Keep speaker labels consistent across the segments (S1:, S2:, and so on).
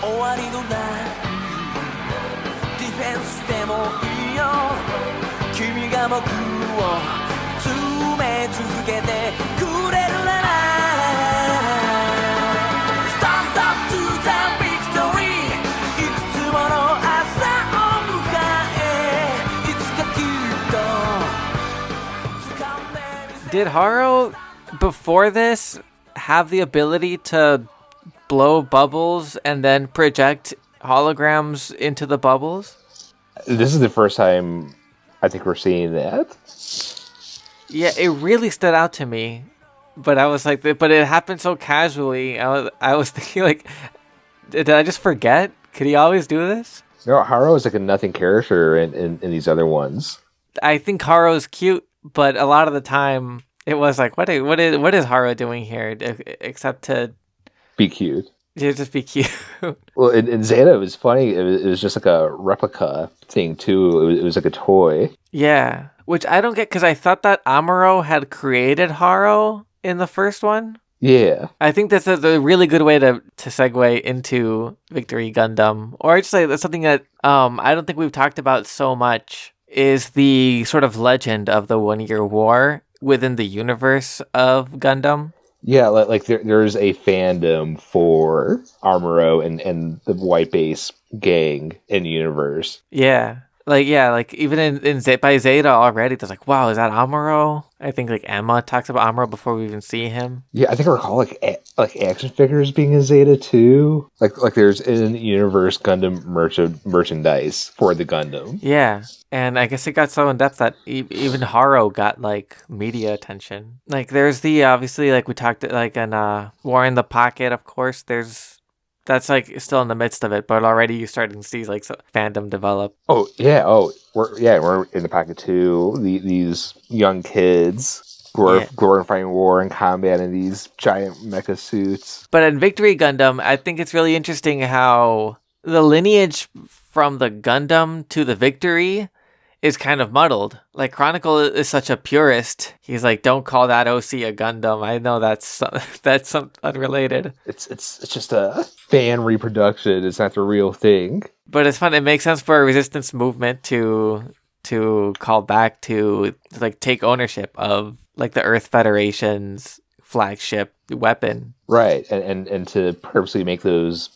S1: 終わりのないディフェンスでもいいよ君が僕を詰め続けてくれるなら Stand up to the victory いくつもの朝を迎えいつかきっと掴んでみせ
S2: Did Haro before this have the ability to blow bubbles and then project holograms into the bubbles?
S3: This is the first time I think we're seeing that.
S2: Yeah, it really stood out to me. But I was like, but it happened so casually. I was thinking, like, did I just forget? Could he always do this?
S3: No, Haro is like a nothing character in these other ones.
S2: I think Haro's cute, but a lot of the time it was like, what is Haro doing here except to
S3: be cute?
S2: Yeah, just be cute.
S3: Well, in Zeta, it was funny. It was just like a replica thing too. It was like a toy.
S2: Yeah, which I don't get because I thought that Amuro had created Haro in the first one.
S3: Yeah,
S2: I think that's a really good way to segue into Victory Gundam, or just like that's something that I don't think we've talked about so much is the sort of legend of the 1 Year War within the universe of Gundam.
S3: Yeah, like there's a fandom for Amuro and the White Base gang in the universe.
S2: Yeah. Like even in by Zeta already, there's like, wow, is that Amuro? I think like Emma talks about Amuro before we even see him.
S3: Yeah, I think I recall like action figures being in Zeta too. Like there's in universe Gundam merchandise for the Gundam.
S2: Yeah, and I guess it got so in depth that even Haro got like media attention. Like there's the obviously like we talked like in War in the Pocket, of course. That's like still in the midst of it, but already you're starting to see like fandom develop.
S3: Oh yeah, we're in the pocket too. These young kids glorifying war and combat in these giant mecha suits.
S2: But in Victory Gundam, I think it's really interesting how the lineage from the Gundam to the Victory is kind of muddled. Like Chronicle is such a purist. He's like, don't call that OC a Gundam. I know that's unrelated.
S3: It's just a fan reproduction. It's not the real thing.
S2: But it's fun. It makes sense for a resistance movement to call back to like take ownership of like the Earth Federation's flagship weapon.
S3: Right, and to purposely make those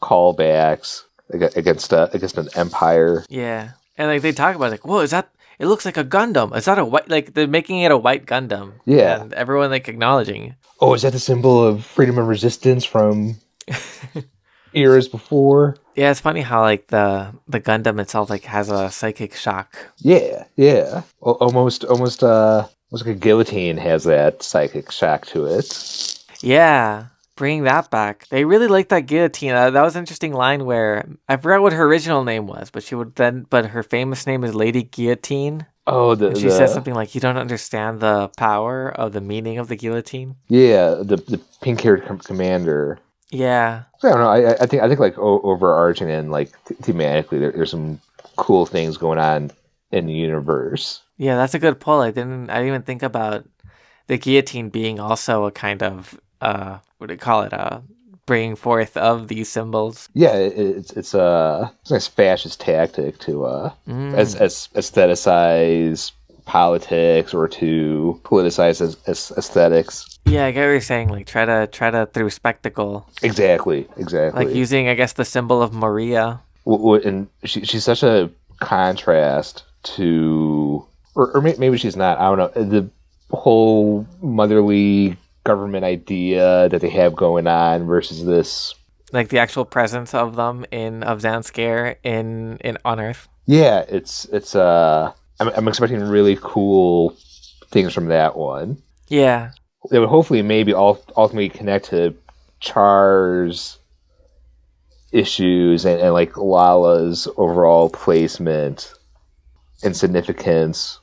S3: callbacks against an empire.
S2: Yeah. And like they talk about like, whoa, is that? It looks like a Gundam. Is that a white? Like they're making it a white Gundam.
S3: Yeah,
S2: and everyone like acknowledging.
S3: Oh, is that the symbol of freedom and resistance from eras before?
S2: Yeah, it's funny how like the Gundam itself like has a psychic shock.
S3: Yeah. Almost like a guillotine has that psychic shock to it.
S2: Yeah. Bring that back. They really like that guillotine. That was an interesting line where I forgot what her original name was, but but her famous name is Lady Guillotine.
S3: Oh,
S2: she says something like, "You don't understand the power of the meaning of the guillotine."
S3: Yeah, the pink-haired commander.
S2: Yeah,
S3: I don't know. I think like overarching and like thematically, there's some cool things going on in the universe.
S2: Yeah, that's a good pull. I didn't even think about the guillotine being also a kind of what do you call it? Bringing forth of these symbols.
S3: Yeah, it's a nice fascist tactic to aestheticize politics or to politicize aesthetics.
S2: Yeah, I get what you're saying. Like try to through spectacle.
S3: Exactly.
S2: Like using, I guess, the symbol of Maria.
S3: And she's such a contrast to, or maybe she's not. I don't know, the whole motherly government idea that they have going on versus this,
S2: like the actual presence of them of Zanskar in on Earth.
S3: Yeah, it's I'm expecting really cool things from that one.
S2: Yeah,
S3: it would hopefully maybe ultimately connect to Char's issues and like Lala's overall placement and significance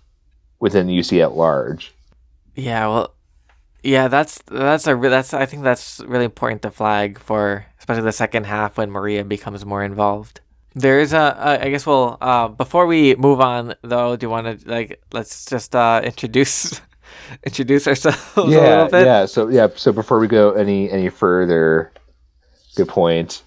S3: within UC at large.
S2: Yeah, well. Yeah, that's I think that's really important to flag for especially the second half when Maria becomes more involved. There is I guess before we move on though, do you want to like let's just introduce ourselves a little bit?
S3: So before we go any further, good point.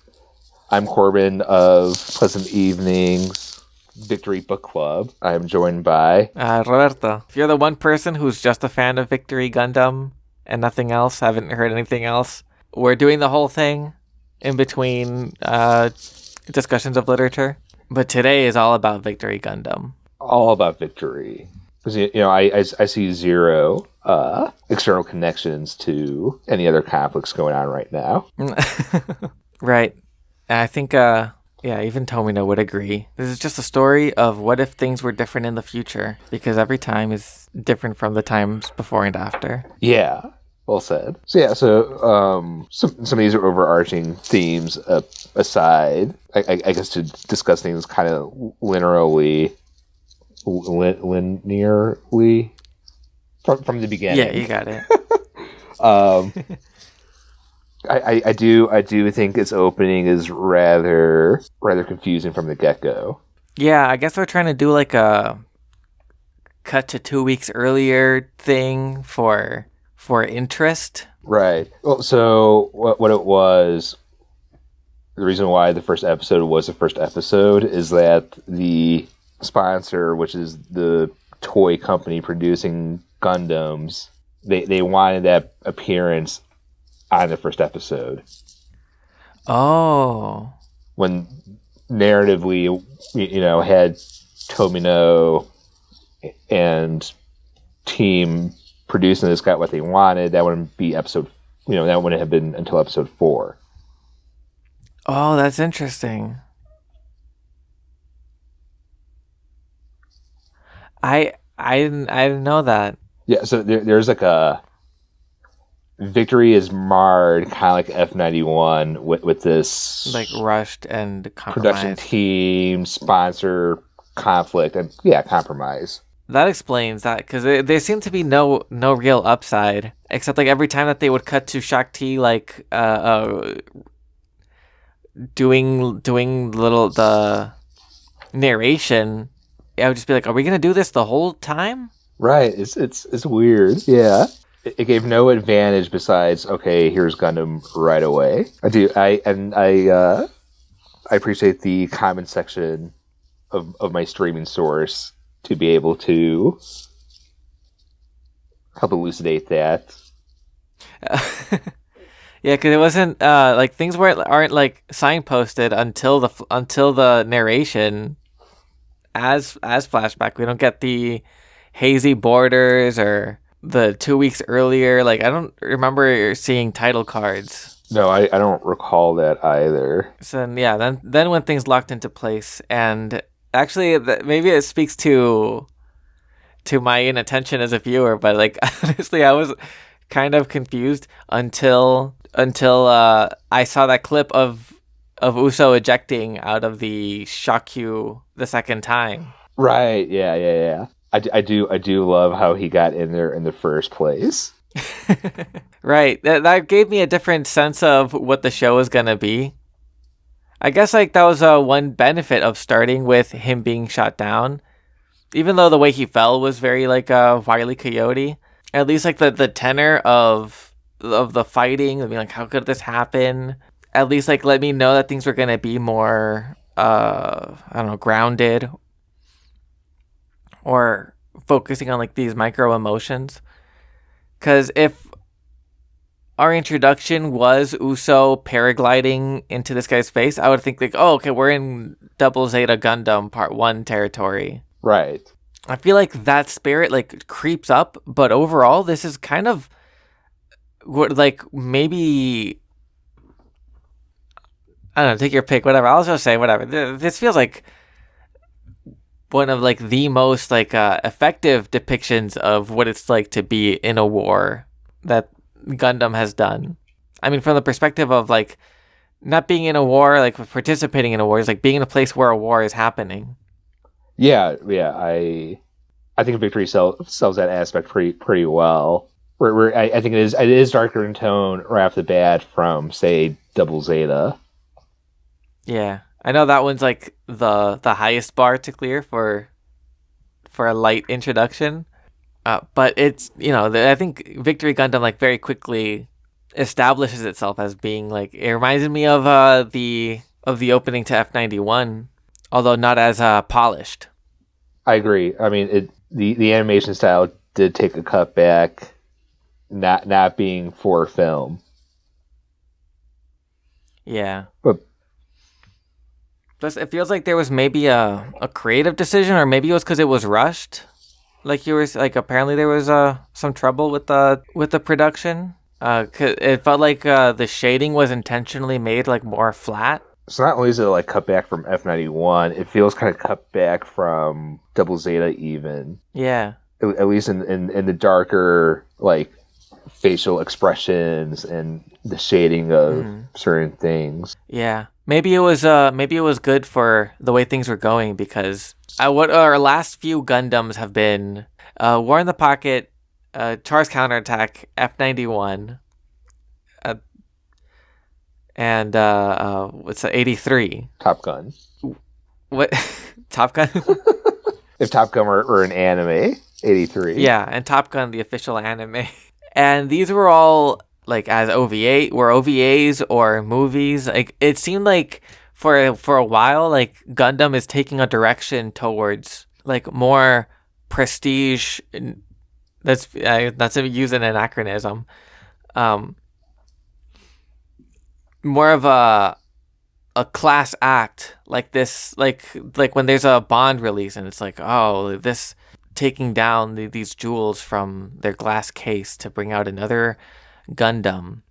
S3: I'm Corbin of Pleasant Evenings Victory Book Club. I'm joined by
S2: Roberto. If you're the one person who's just a fan of Victory Gundam and nothing else, haven't heard anything else, we're doing the whole thing in between discussions of literature. But today is all about Victory Gundam.
S3: All about Victory. Because, I see zero external connections to any other conflicts going on right now.
S2: Right. I think, even Tomino would agree. This is just a story of what if things were different in the future, because every time is different from the times before and after.
S3: Yeah, well said. So some of these are overarching themes aside, I guess, to discuss things kind of linearly from the beginning.
S2: Yeah, you got it.
S3: I do think its opening is rather confusing from the get-go.
S2: Yeah, I guess we're trying to do like a cut to 2 weeks earlier thing for interest.
S3: Right. Well, so what it was, the reason why the first episode was the first episode is that the sponsor, which is the toy company producing Gundams, they wanted that appearance on the first episode.
S2: Oh.
S3: When narratively, had Tomino and team producing this got what they wanted, that wouldn't be that wouldn't have been until episode 4.
S2: Oh, that's interesting. I didn't know that.
S3: Yeah, so there's like a Victory is marred, kind of like F91, with this
S2: like rushed and compromised.
S3: Production team, sponsor conflict, and compromise.
S2: That explains that, because there seemed to be no real upside, except like every time that they would cut to Shakti, like doing the narration, I would just be like, are we gonna do this the whole time? Right.
S3: It's weird. Yeah. It gave no advantage besides, okay, here's Gundam right away. I appreciate the comment section of my streaming source to be able to help elucidate that.
S2: Yeah, because it wasn't like things aren't like signposted until the narration as flashback. We don't get the hazy borders or the 2 weeks earlier. Like, I don't remember seeing title cards.
S3: No, I don't recall that either.
S2: So then when things locked into place, and actually maybe it speaks to my inattention as a viewer, but like honestly, I was kind of confused until I saw that clip of Uso ejecting out of the Shakyu the second time.
S3: Right. Yeah. I do love how he got in there in the first place.
S2: Right. That gave me a different sense of what the show was gonna be. I guess like that was one benefit of starting with him being shot down. Even though the way he fell was very like Wile E. Coyote, at least like the tenor of the fighting, I mean, like, how could this happen? At least like let me know that things were gonna be more I don't know, grounded, or focusing on like these micro emotions. Because if our introduction was Uso paragliding into this guy's face, I would think like, oh, okay, we're in Double Zeta Gundam Part 1 territory.
S3: Right.
S2: I feel like that spirit like creeps up, but overall this is kind of what, like, maybe, I don't know, take your pick, whatever. I'll just say whatever. This feels like one of like the most like effective depictions of what it's like to be in a war that Gundam has done. I mean, from the perspective of like not being in a war, like participating in a war, is like being in a place where a war is happening.
S3: Yeah. I think Victory sells that aspect pretty well. Where I think it is darker in tone right off the bat from, say, Double Zeta.
S2: Yeah. I know that one's like the highest bar to clear for a light introduction, but it's, I think Victory Gundam like very quickly establishes itself as being like, it reminded me of of the opening to F91, although not as polished.
S3: I agree. I mean, the animation style did take a cut back, not being for film.
S2: Yeah.
S3: But
S2: Plus, it feels like there was maybe a creative decision, or maybe it was because it was rushed. Like you were like, apparently there was some trouble with the production. 'Cause it felt like the shading was intentionally made like more flat.
S3: so not only is it like cut back from F91, it feels kind of cut back from Double Zeta even.
S2: Yeah.
S3: At least in the darker like facial expressions and the shading of certain things.
S2: Yeah. Maybe it was good for the way things were going, because what our last few Gundams have been War in the Pocket, Char's Counterattack, F91, and what's that, 83?
S3: Top Gun.
S2: What? Top Gun?
S3: If Top Gun were an anime, 83.
S2: Yeah, and Top Gun, the official anime. And these were all like as OVAs or movies. Like it seemed like for a while, like Gundam is taking a direction towards like more prestige. That's using an anachronism. More of a class act, like this, like when there's a Bond release and it's like, oh, this taking down these jewels from their glass case to bring out another Gundam.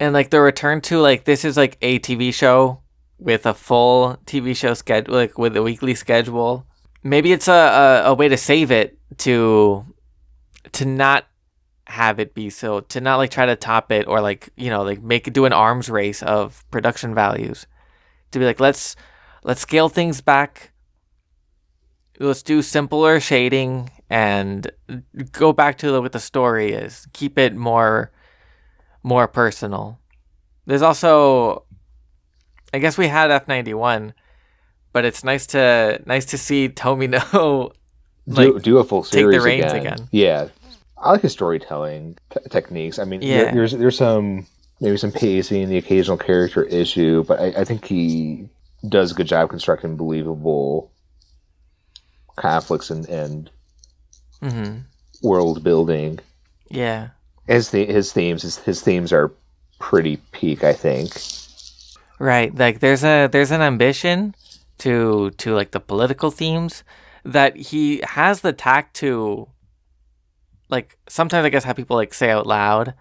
S2: And like the return to like, this is like a TV show with a full TV show schedule, like with a weekly schedule. Maybe it's a way to save it, to not have it be so, to not like try to top it, or like, you know, like do an arms race of production values, to be like, let's scale things back, let's do simpler shading and go back to what the story is, keep it more personal. There's also, I guess we had F91, but it's nice to see Tomino like
S3: do a full series,
S2: take the reins again.
S3: Yeah, I like his storytelling techniques. I mean, there's some pacing, the occasional character issue, but I think he does a good job constructing believable conflicts and world building.
S2: Yeah,
S3: His themes are pretty peak, I think.
S2: Right, like there's an ambition to like the political themes that he has the tact to, like, sometimes I guess how people like say out loud,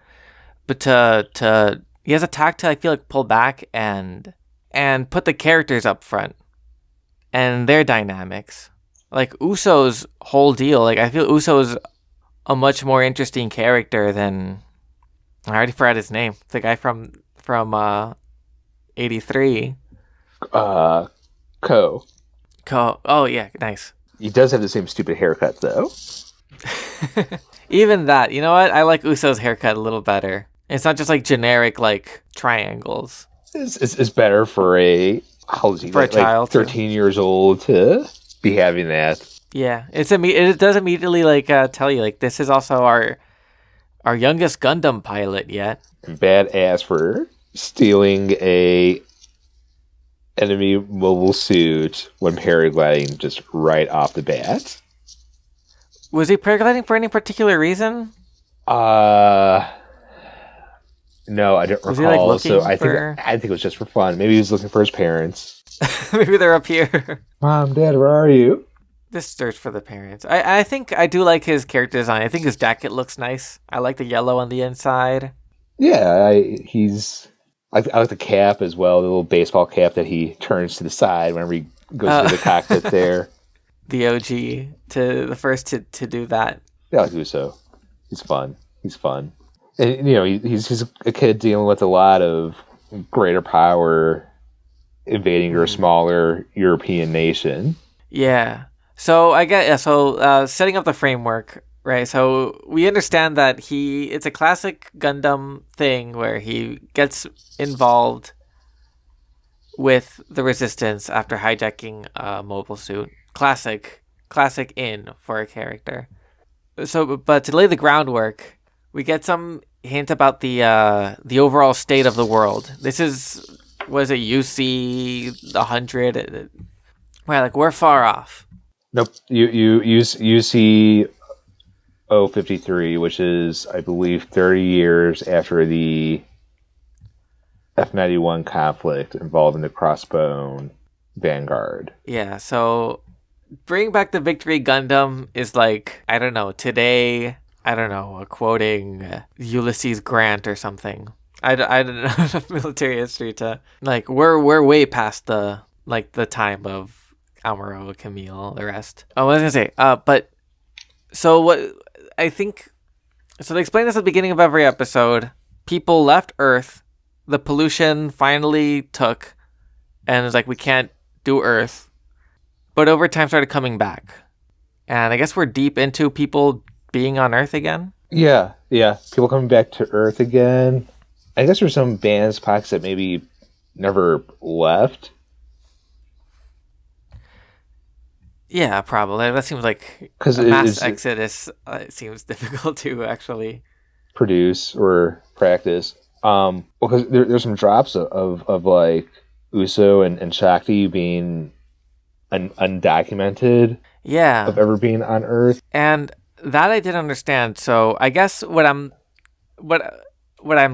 S2: but to he has a tact to, I feel like, pull back and put the characters up front and their dynamics. Like Uso's whole deal, like I feel Uso's a much more interesting character than, I already forgot his name, the guy from 83.
S3: Ko.
S2: Oh yeah, nice.
S3: He does have the same stupid haircut though.
S2: Even that, you know what? I like Uso's haircut a little better. It's not just like generic like triangles.
S3: It's better for a
S2: child,
S3: 13 years old to be having that.
S2: Yeah, it does immediately like tell you like this is also our youngest Gundam pilot yet.
S3: Badass for stealing a enemy mobile suit when paragliding just right off the bat.
S2: Was he paragliding for any particular reason?
S3: No, I don't
S2: was
S3: recall.
S2: He, like,
S3: I think it was just for fun. Maybe he was looking for his parents.
S2: Maybe they're up here.
S3: Mom, Dad, where are you?
S2: This search for the parents. I think I do like his character design. I think his jacket looks nice. I like the yellow on the inside.
S3: Yeah, I like the cap as well, the little baseball cap that he turns to the side whenever he goes to the cockpit there.
S2: The OG, the first to do that.
S3: Yeah, like Uso. He's fun. And, you know, he's a kid dealing with a lot of greater power invading your smaller European nation. Yeah.
S2: So setting up the framework, right? So we understand that it's a classic Gundam thing where he gets involved with the Resistance after hijacking a mobile suit. Classic in for a character. So, but to lay the groundwork, we get some hint about the overall state of the world. This was it UC 100? Right, like we're far off.
S3: Nope. You see 053, which is, I believe, 30 years after the F-91 conflict involving the Crossbone Vanguard.
S2: Yeah, so bring back the Victory Gundam is like, I don't know, today, I don't know, quoting Ulysses Grant or something. I don't know enough military history to, like, we're way past the time of Amuro, Camille, the rest. Oh, what was I gonna say? But so what I think. So they explain this at the beginning of every episode. People left Earth. The pollution finally took, and it's like we can't do Earth. But over time, started coming back, and I guess we're deep into people being on Earth again.
S3: Yeah. People coming back to Earth again. I guess there's some band spots that maybe never left.
S2: Yeah, probably. That seems like a mass exodus. It seems difficult to actually
S3: produce or practice. Because there's some drops of like Uso and Shakti being undocumented.
S2: Yeah.
S3: Of ever being on Earth.
S2: And that I didn't understand. So I guess what I'm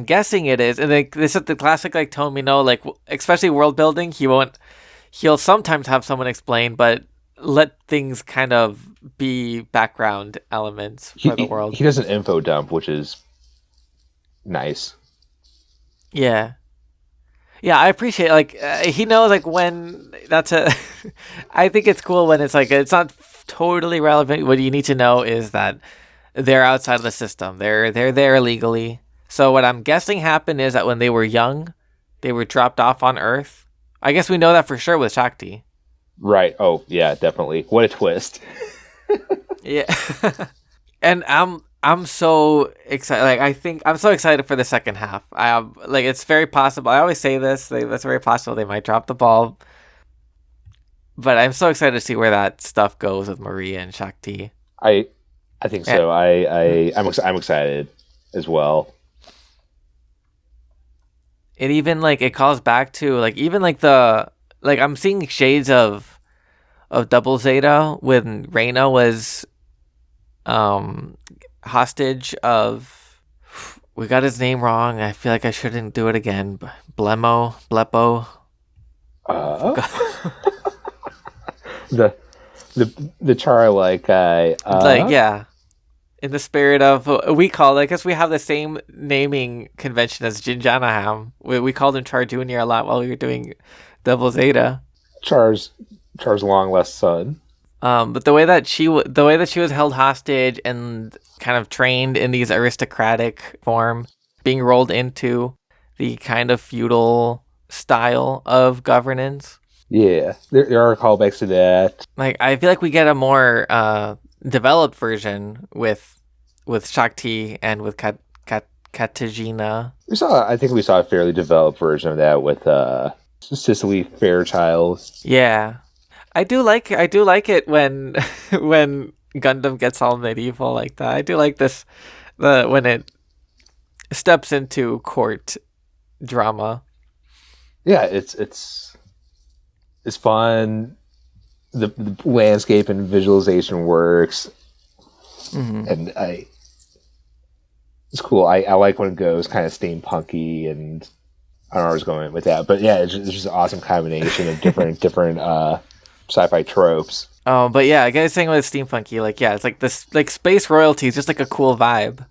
S2: guessing it is, and this is the classic like Tomino, like especially world building. He'll sometimes have someone explain, but let things kind of be background elements for the world.
S3: He does an info dump, which is nice.
S2: Yeah, I appreciate he knows like when that's a. I think it's cool when it's like it's not totally relevant. What you need to know is that they're outside of the system. They're there illegally. So what I'm guessing happened is that when they were young, they were dropped off on Earth. I guess we know that for sure with Shakti.
S3: Right. Oh, yeah, definitely. What a twist.
S2: Yeah. And I'm so excited. Like I think I'm so excited for the second half. It's very possible. I always say this. It's very possible they might drop the ball. But I'm so excited to see where that stuff goes with Maria and Shakti.
S3: I think so. I'm excited as well.
S2: It even it calls back to even I'm seeing shades of Double Zeta when Reina was hostage of, we got his name wrong. I feel like I shouldn't do it again. Bleppo.
S3: The Char guy.
S2: Yeah. In the spirit of, we call it, I guess we have the same naming convention as Jinjanaham. We called him Char Jr. a lot while we were doing Double Zeta.
S3: Char's long lost son.
S2: But the way that she was held hostage and kind of trained in these aristocratic form, being rolled into the kind of feudal style of governance.
S3: Yeah, there are callbacks to that.
S2: I feel like we get a more developed version with Shakti and with Katarzyna.
S3: I think we saw a fairly developed version of that with Cicely Fairchild.
S2: Yeah. I do like it when Gundam gets all medieval like that. I do like when it steps into court drama.
S3: Yeah, it's fun. The landscape and visualization works, and it's cool. I like when it goes kind of steampunky, and I don't know where I was going with that, but yeah, it's just an awesome combination of different sci-fi tropes.
S2: Oh, but yeah, I guess saying with steampunky, it's like this, space royalty is just like a cool vibe.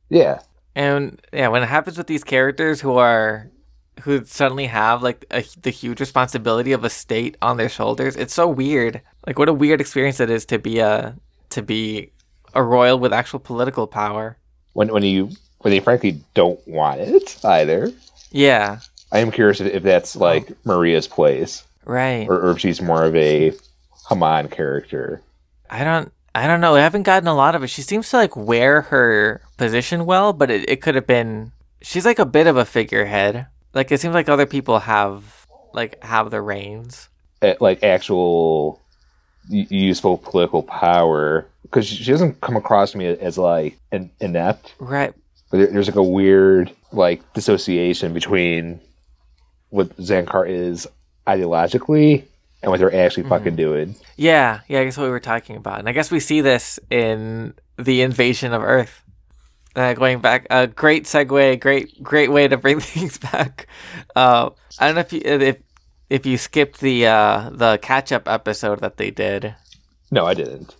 S3: Yeah,
S2: and yeah, when it happens with these characters who suddenly have the huge responsibility of a state on their shoulders, it's so weird. What a weird experience it is to be a royal with actual political power. When
S3: they frankly don't want it either.
S2: Yeah,
S3: I am curious if that's Maria's place.
S2: Right.
S3: Or if she's more of a Haman character.
S2: I don't know. I haven't gotten a lot of it. She seems to wear her position well, but it could have been, she's a bit of a figurehead. It seems like other people have the reins.
S3: Actual useful political power. Because she doesn't come across to me as inept.
S2: Right.
S3: There's like a weird like dissociation between what Zankar is ideologically and what they're actually fucking doing.
S2: Yeah, I guess what we were talking about. And I guess we see this in the invasion of Earth. Going back, a great segue, great way to bring things back. I don't know if you skipped the catch up episode that they did.
S3: No, I didn't.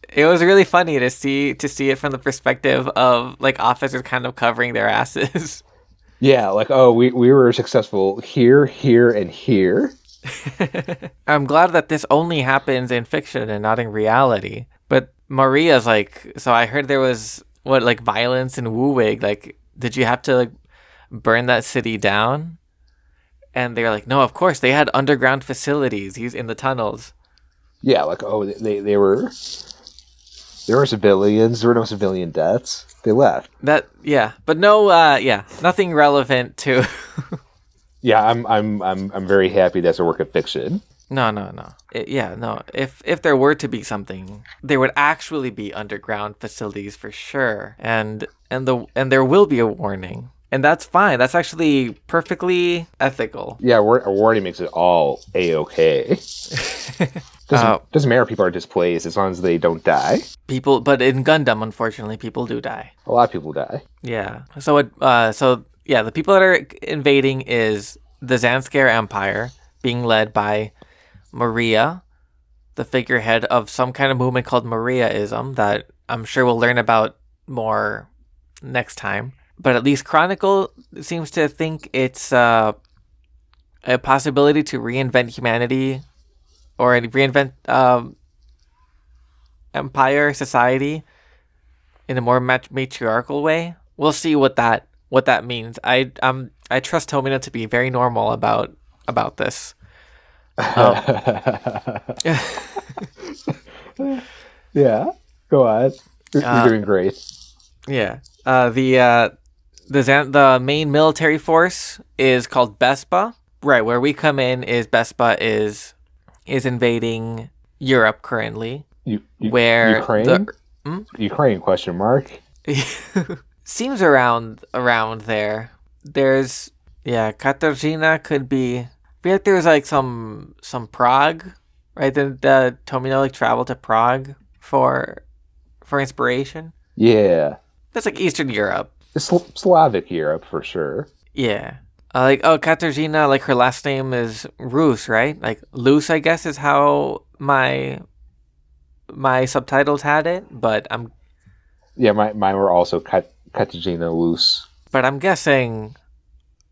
S2: It was really funny to see it from the perspective of like officers kind of covering their asses.
S3: Yeah, like, oh, we were successful here, and here.
S2: I'm glad that this only happens in fiction and not in reality. But Maria's like, so I heard there was like violence in Woowig. Like, did you have to like burn that city down? And they're like, no, of course they had underground facilities. He's in the tunnels.
S3: Yeah, like, oh, they were. There were civilians. There were no civilian deaths. They left.
S2: But no, nothing relevant to.
S3: Yeah, I'm very happy that's a work of fiction.
S2: No. No. If there were to be something, there would actually be underground facilities for sure, and there will be a warning, and that's fine. That's actually perfectly ethical.
S3: Yeah, a warning makes it all a-okay. Doesn't matter if people are displaced as long as they don't die.
S2: But in Gundam, unfortunately, people do die.
S3: A lot of people die.
S2: Yeah. So the people that are invading is the Zanskar Empire, being led by Maria, the figurehead of some kind of movement called Mariaism that I'm sure we'll learn about more next time. But at least Chronicle seems to think it's a possibility to reinvent humanity or reinvent empire society in a more matriarchal way. We'll see what that means. I trust Tomino to be very normal about this.
S3: Yeah, go on. You're doing great.
S2: Yeah. The main military force is called Bespa. Right, where we come in is Bespa is invading Europe currently. Where
S3: Ukraine? Ukraine question mark.
S2: Seems around there. There's Katarzyna could be. I feel like there's like some Prague, right? Then Tomino like traveled to Prague for inspiration.
S3: Yeah,
S2: that's like Eastern Europe.
S3: Slavic Europe for sure.
S2: Yeah. Katarzyna, like her last name is Rus, right? Like Luz, I guess, is how my subtitles had it, but I'm.
S3: Yeah, mine were also Katarzyna Luz.
S2: But I'm guessing,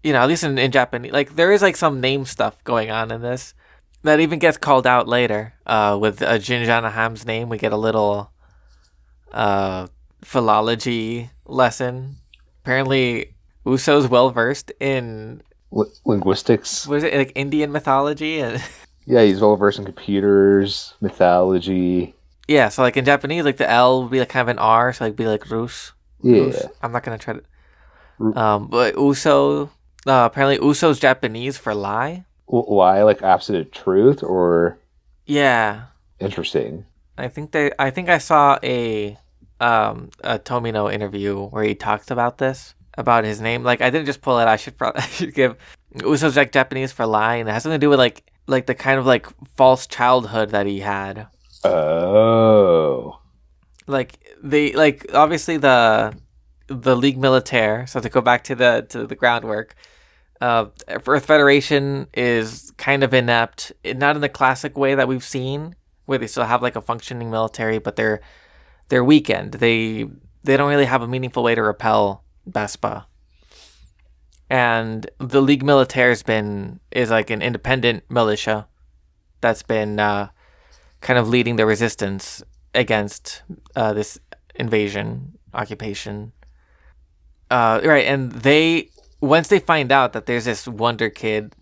S2: at least in Japanese, like there is like some name stuff going on in this that even gets called out later. With Jinjana Ham's name, we get a little philology lesson. Apparently, Uso's well versed in
S3: linguistics.
S2: Was it like Indian mythology?
S3: Yeah, he's well versed in computers, mythology.
S2: Yeah, so like in Japanese, like the L would be like kind of an R, so like be like Rus.
S3: Yeah.
S2: Rus. I'm not gonna try to. But Uso, apparently Uso's Japanese for lie.
S3: Lie, like opposite of truth, or.
S2: Yeah.
S3: Interesting.
S2: I think I saw a Tomino interview where he talks about this, about his name. Like I didn't just pull it. I should give Uso's like Japanese for lie, and it has something to do with like the kind of like false childhood that he had.
S3: Oh.
S2: Like obviously the League Militaire. So to go back to the groundwork, Earth Federation is kind of inept, not in the classic way that we've seen, where they still have like a functioning military, but they're weakened. They don't really have a meaningful way to repel Bespa. And the League Militaire is like an independent militia that's been kind of leading the resistance against this invasion, occupation. Right, and once they find out that there's this wunderkind,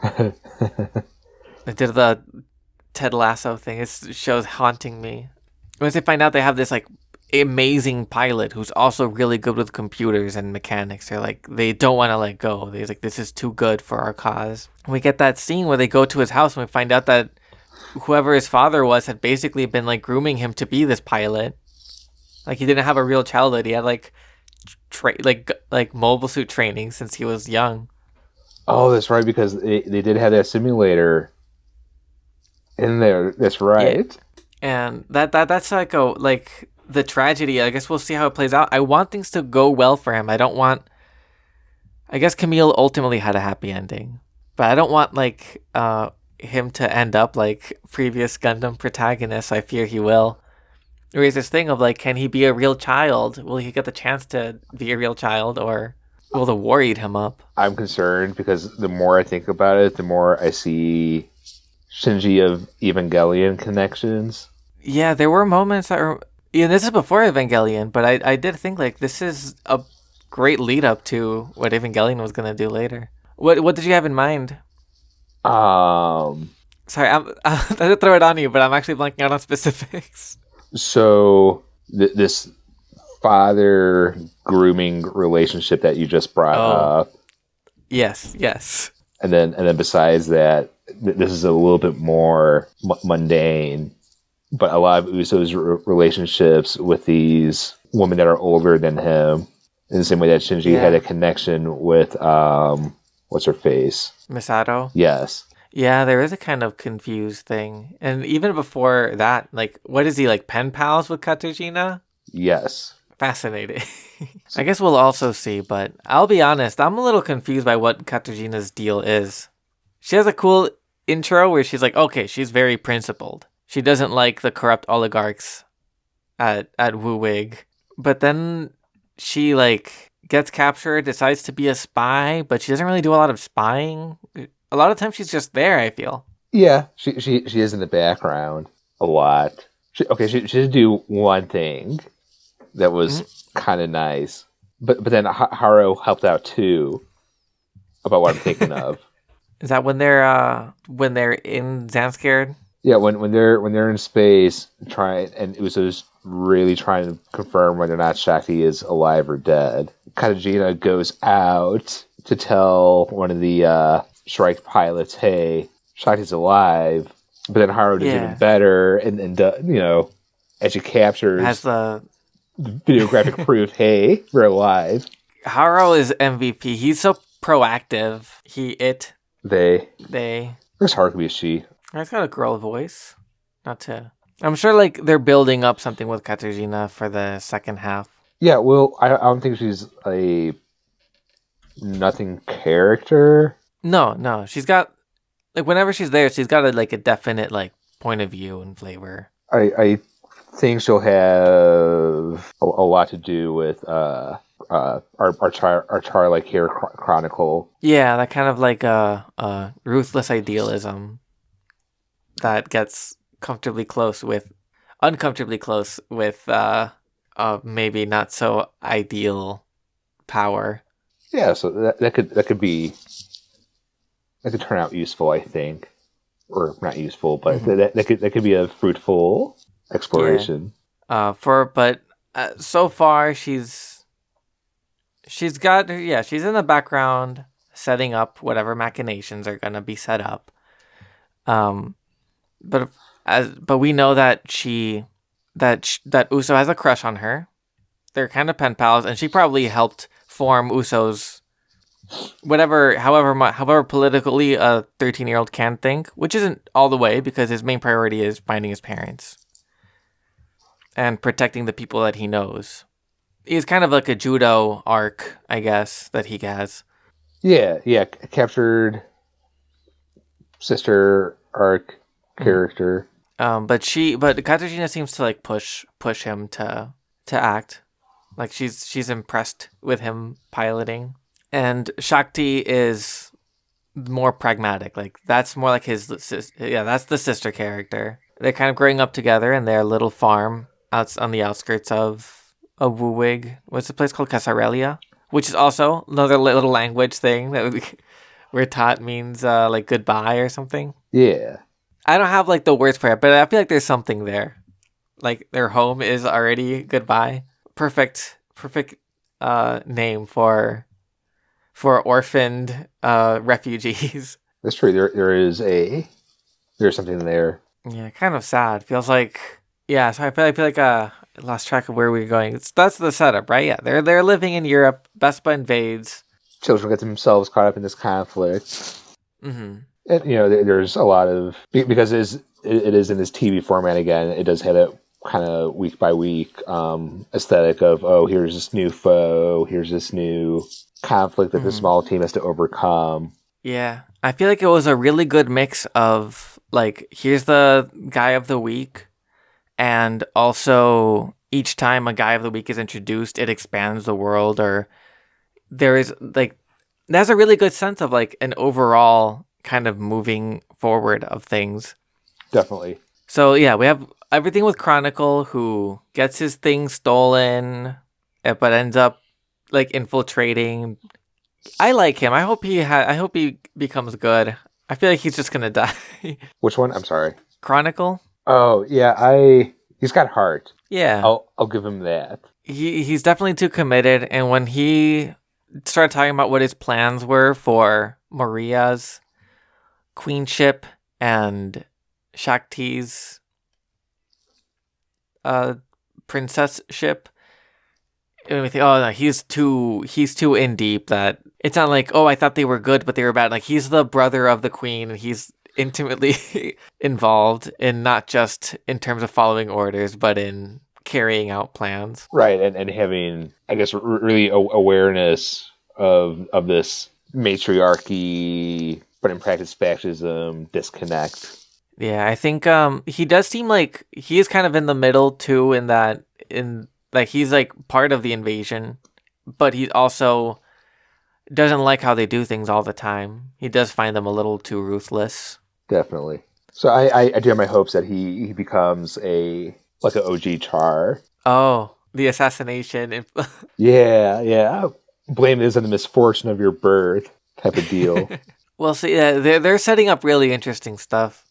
S2: I did the Ted Lasso thing. This show's haunting me. Once they find out they have this like amazing pilot who's also really good with computers and mechanics, they don't want to let go. They're like, this is too good for our cause. And we get that scene where they go to his house and we find out that whoever his father was had basically been like grooming him to be this pilot. Like he didn't have a real childhood. He had like like mobile suit training since he was young.
S3: Oh, that's right, because they did have that simulator in there. That's
S2: Yeah.
S3: right.
S2: And that's like the tragedy. I guess we'll see how it plays out. I want things to go well for him. I guess Camille ultimately had a happy ending, but I don't want like him to end up like previous Gundam protagonists. I fear he will. Or is this thing of like, can he be a real child? Will he get the chance to be a real child, or will the war eat him up?
S3: I'm concerned because the more I think about it, the more I see Shinji of Evangelion connections.
S2: Yeah, there were moments that were. Yeah, this is before Evangelion, but I did think like this is a great lead up to what Evangelion was gonna do later. What did you have in mind? Sorry, I had to throw it on you, but I'm actually blanking out on specifics.
S3: So this father grooming relationship that you just brought up,
S2: Yes.
S3: and then besides that, this is a little bit more mundane. But a lot of Uso's relationships with these women that are older than him, in the same way that Shinji had a connection with what's her face,
S2: Misato.
S3: Yes.
S2: Yeah, there is a kind of confused thing, and even before that, like, what is he like? Pen pals with Katarzyna?
S3: Yes.
S2: Fascinating. I guess we'll also see, but I'll be honest, I'm a little confused by what Katarzyna's deal is. She has a cool intro where she's like, okay, she's very principled. She doesn't like the corrupt oligarchs at Wuwig. But then she like gets captured, decides to be a spy, but she doesn't really do a lot of spying. A lot of times she's just there, I feel.
S3: Yeah, she is in the background a lot. She did do one thing that was kind of nice, but then Haro helped out too. About what I'm thinking of.
S2: Is that when they're in Zanskard?
S3: Yeah, when they're in space, and Uso's really trying to confirm whether or not Shakti is alive or dead. Katarzyna goes out to tell one of the strike pilots, "Hey, Shakti's alive." But then Haru does even better, and as she captures,
S2: has the
S3: videographic proof, "Hey, we're alive."
S2: Haru is MVP. He's so proactive. They.
S3: It's hard to be a she.
S2: It's got a girl voice. I'm sure like they're building up something with Katarzyna for the second half.
S3: Yeah, well, I don't think she's a nothing character.
S2: No. She's got like whenever she's there, she's got a definite like point of view and flavor.
S3: I think she'll have a lot to do with our Charlie Care Chronicle.
S2: Yeah, that kind of like ruthless idealism that gets uncomfortably close with maybe not so ideal power.
S3: Yeah, so that could turn out useful, I think, or not useful, but that could be a fruitful exploration.
S2: Yeah. So far she's in the background setting up whatever machinations are gonna be set up. But we know that that Uso has a crush on her. They're kind of pen pals, and she probably helped form Uso's however politically a 13-year-old can think, which isn't all the way because his main priority is finding his parents and protecting the people that he knows. He's kind of like a judo arc, I guess, that he has.
S3: Yeah, captured sister arc character.
S2: But Katarzyna seems to like push him to act. Like she's impressed with him piloting. And Shakti is more pragmatic. Like that's more like that's the sister character. They're kind of growing up together in their little farm out on the outskirts of Wuwig. What's the place called? Casarelia, which is also another little language thing that we're taught means like goodbye or something.
S3: Yeah.
S2: I don't have like the words for it, but I feel like there's something there. Like their home is already goodbye. Perfect name for orphaned refugees.
S3: That's true. There's something there.
S2: Yeah, kind of sad. Feels like so I feel like lost track of where we were going. That's the setup, right? Yeah, they're living in Europe. Vespa invades.
S3: Children get themselves caught up in this conflict.
S2: Mm-hmm.
S3: And, there's a lot of... Because it is in this TV format again, it does have that kind of week by week aesthetic of, here's this new foe, here's this new conflict that the small team has to overcome.
S2: Yeah, I feel like it was a really good mix of, like, here's the guy of the week, and also each time a guy of the week is introduced, it expands the world, or there is, like, there's a really good sense of, like, an overall kind of moving forward of things.
S3: Definitely.
S2: So, yeah, we have everything with Chronicle, who gets his thing stolen, but ends up, like, infiltrating. I like him. I hope he becomes good. I feel like he's just gonna die.
S3: Which one? I'm sorry.
S2: Chronicle?
S3: Oh, yeah, he's got heart.
S2: Yeah.
S3: I'll give him that.
S2: He's definitely too committed, and when he started talking about what his plans were for Maria's queenship and Shakti's princesship, and we think, oh no, he's too in deep. That it's not like, I thought they were good, but they were bad. Like, he's the brother of the queen, and he's intimately involved in not just in terms of following orders, but in carrying out plans.
S3: Right, and having, I guess, really awareness of this matriarchy, but in practice fascism disconnect.
S2: Yeah, I think he does seem like he is kind of in the middle too, like he's like part of the invasion, but he also doesn't like how they do things all the time. He does find them a little too ruthless.
S3: Definitely. So I do have my hopes that he becomes an OG Char.
S2: Oh, the assassination.
S3: Yeah. Blame this on the misfortune of your birth type of deal.
S2: Well, see, they're setting up really interesting stuff.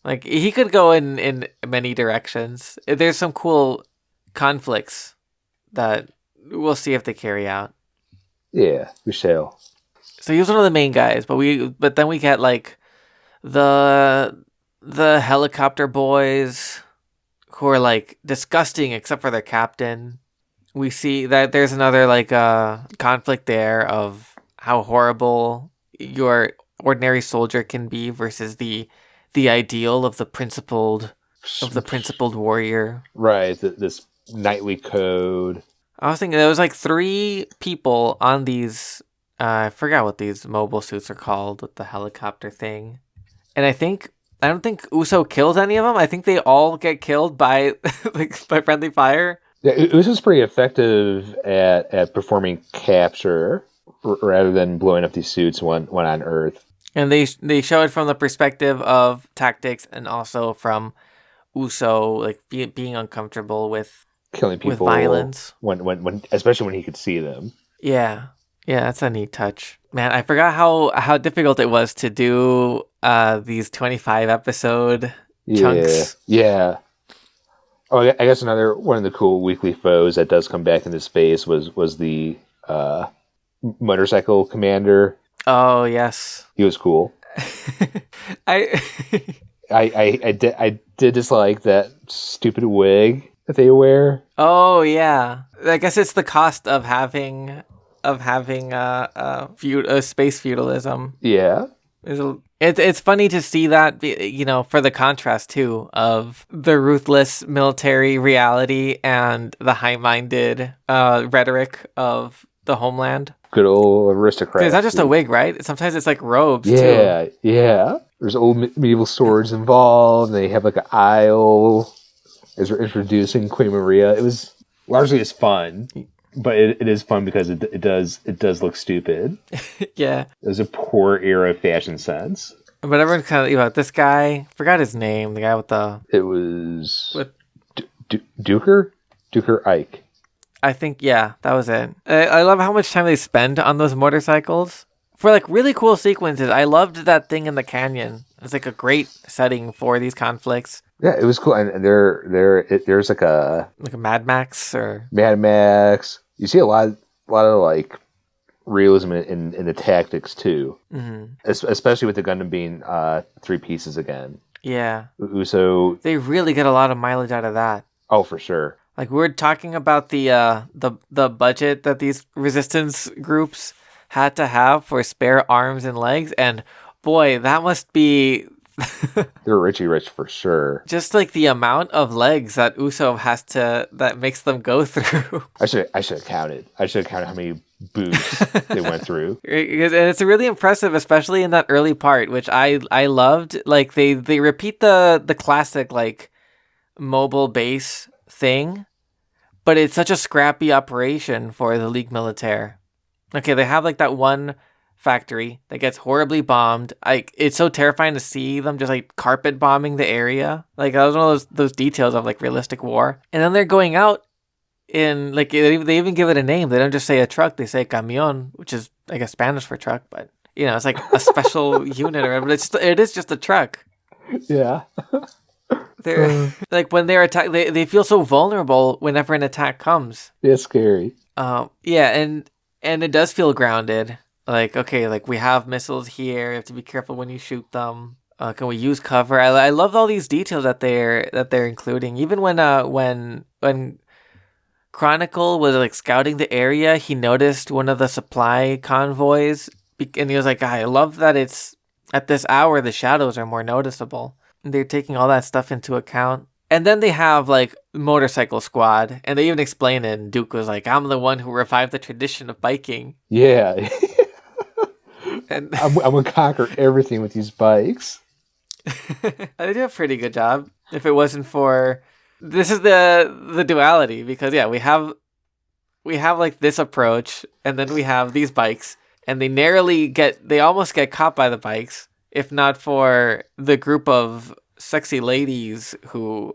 S2: Like, he could go in many directions. There's some cool conflicts that we'll see if they carry out.
S3: Yeah, we shall.
S2: So he was one of the main guys, but then we get like the helicopter boys who are like disgusting except for their captain. We see that there's another like conflict there of how horrible your ordinary soldier can be versus the ideal of the principled warrior.
S3: Right, this knightly code.
S2: I was thinking there was like 3 people on these. I forgot what these mobile suits are called with the helicopter thing, and I don't think Uso kills any of them. I think they all get killed by by friendly fire.
S3: Yeah, Uso's pretty effective at performing capture rather than blowing up these suits when on Earth.
S2: And they show it from the perspective of tactics and also from Uso like being uncomfortable with
S3: killing people
S2: with violence
S3: when especially when he could see them.
S2: Yeah, that's a neat touch. Man, I forgot how difficult it was to do these 25 episode chunks.
S3: Yeah. Oh, I guess another one of the cool weekly foes that does come back into space was the motorcycle commander.
S2: Oh yes,
S3: he was cool. I did dislike that stupid wig that they wear.
S2: Oh yeah, I guess it's the cost of having space feudalism.
S3: Yeah.
S2: It's funny to see that, for the contrast too of the ruthless military reality and the high-minded rhetoric of the homeland.
S3: Good old aristocrat.
S2: It's not just a wig, right? Sometimes it's like robes
S3: too. Yeah. There's old medieval swords involved. And they have like an aisle as we're introducing Queen Maria. It was largely as fun. But it is fun because it does look stupid.
S2: Yeah.
S3: There's a poor era fashion sense.
S2: But everyone's kind of, this guy, forgot his name, the guy with the...
S3: It was... Duker Ike.
S2: I think, yeah, that was it. I love how much time they spend on those motorcycles. For, like, really cool sequences. I loved that thing in the canyon. It's, like, a great setting for these conflicts.
S3: Yeah, it was cool. And there's like a...
S2: Like a Mad Max or...
S3: Mad Max. You see a lot of, like, realism in the tactics, too. Mm-hmm. Especially with the Gundam being 3 pieces again.
S2: Yeah.
S3: So...
S2: They really get a lot of mileage out of that.
S3: Oh, for sure.
S2: Like, we were talking about the budget that these resistance groups had to have for spare arms and legs, and boy, that must be
S3: They're Richie Rich for sure.
S2: just like the amount of legs that Usopp has that makes them go through.
S3: I should have counted. I should have counted how many boobs they went through.
S2: And it's really impressive, especially in that early part, which I loved. Like, they repeat the classic like mobile base thing, but it's such a scrappy operation for the League Militaire. Okay, they have like that one factory that gets horribly bombed. Like, it's so terrifying to see them just like carpet bombing the area. Like, that was one of those details of like realistic war. And then they're going out in like they even give it a name. They don't just say a truck; they say camión, which is I guess Spanish for truck. But you know, it's like a special unit or whatever. But it is just a truck.
S3: Yeah.
S2: They're like when they're attacked, they feel so vulnerable whenever an attack comes.
S3: It's scary.
S2: Yeah, and it does feel grounded. Like, okay, like we have missiles here. You have to be careful when you shoot them. Can we use cover? I love all these details that they're including. Even when Chronicle was like scouting the area, he noticed one of the supply convoys, and he was like, I love that it's at this hour the shadows are more noticeable. They're taking all that stuff into account. And then they have like Motorcycle Squad, and they even explain it, and Duke was like, I'm the one who revived the tradition of biking.
S3: Yeah.
S2: And
S3: I'm going to conquer everything with these bikes.
S2: they do a pretty good job. If it wasn't for... This is the duality, because yeah, we have like this approach, and then we have these bikes, and they almost get caught by the bikes, if not for the group of sexy ladies who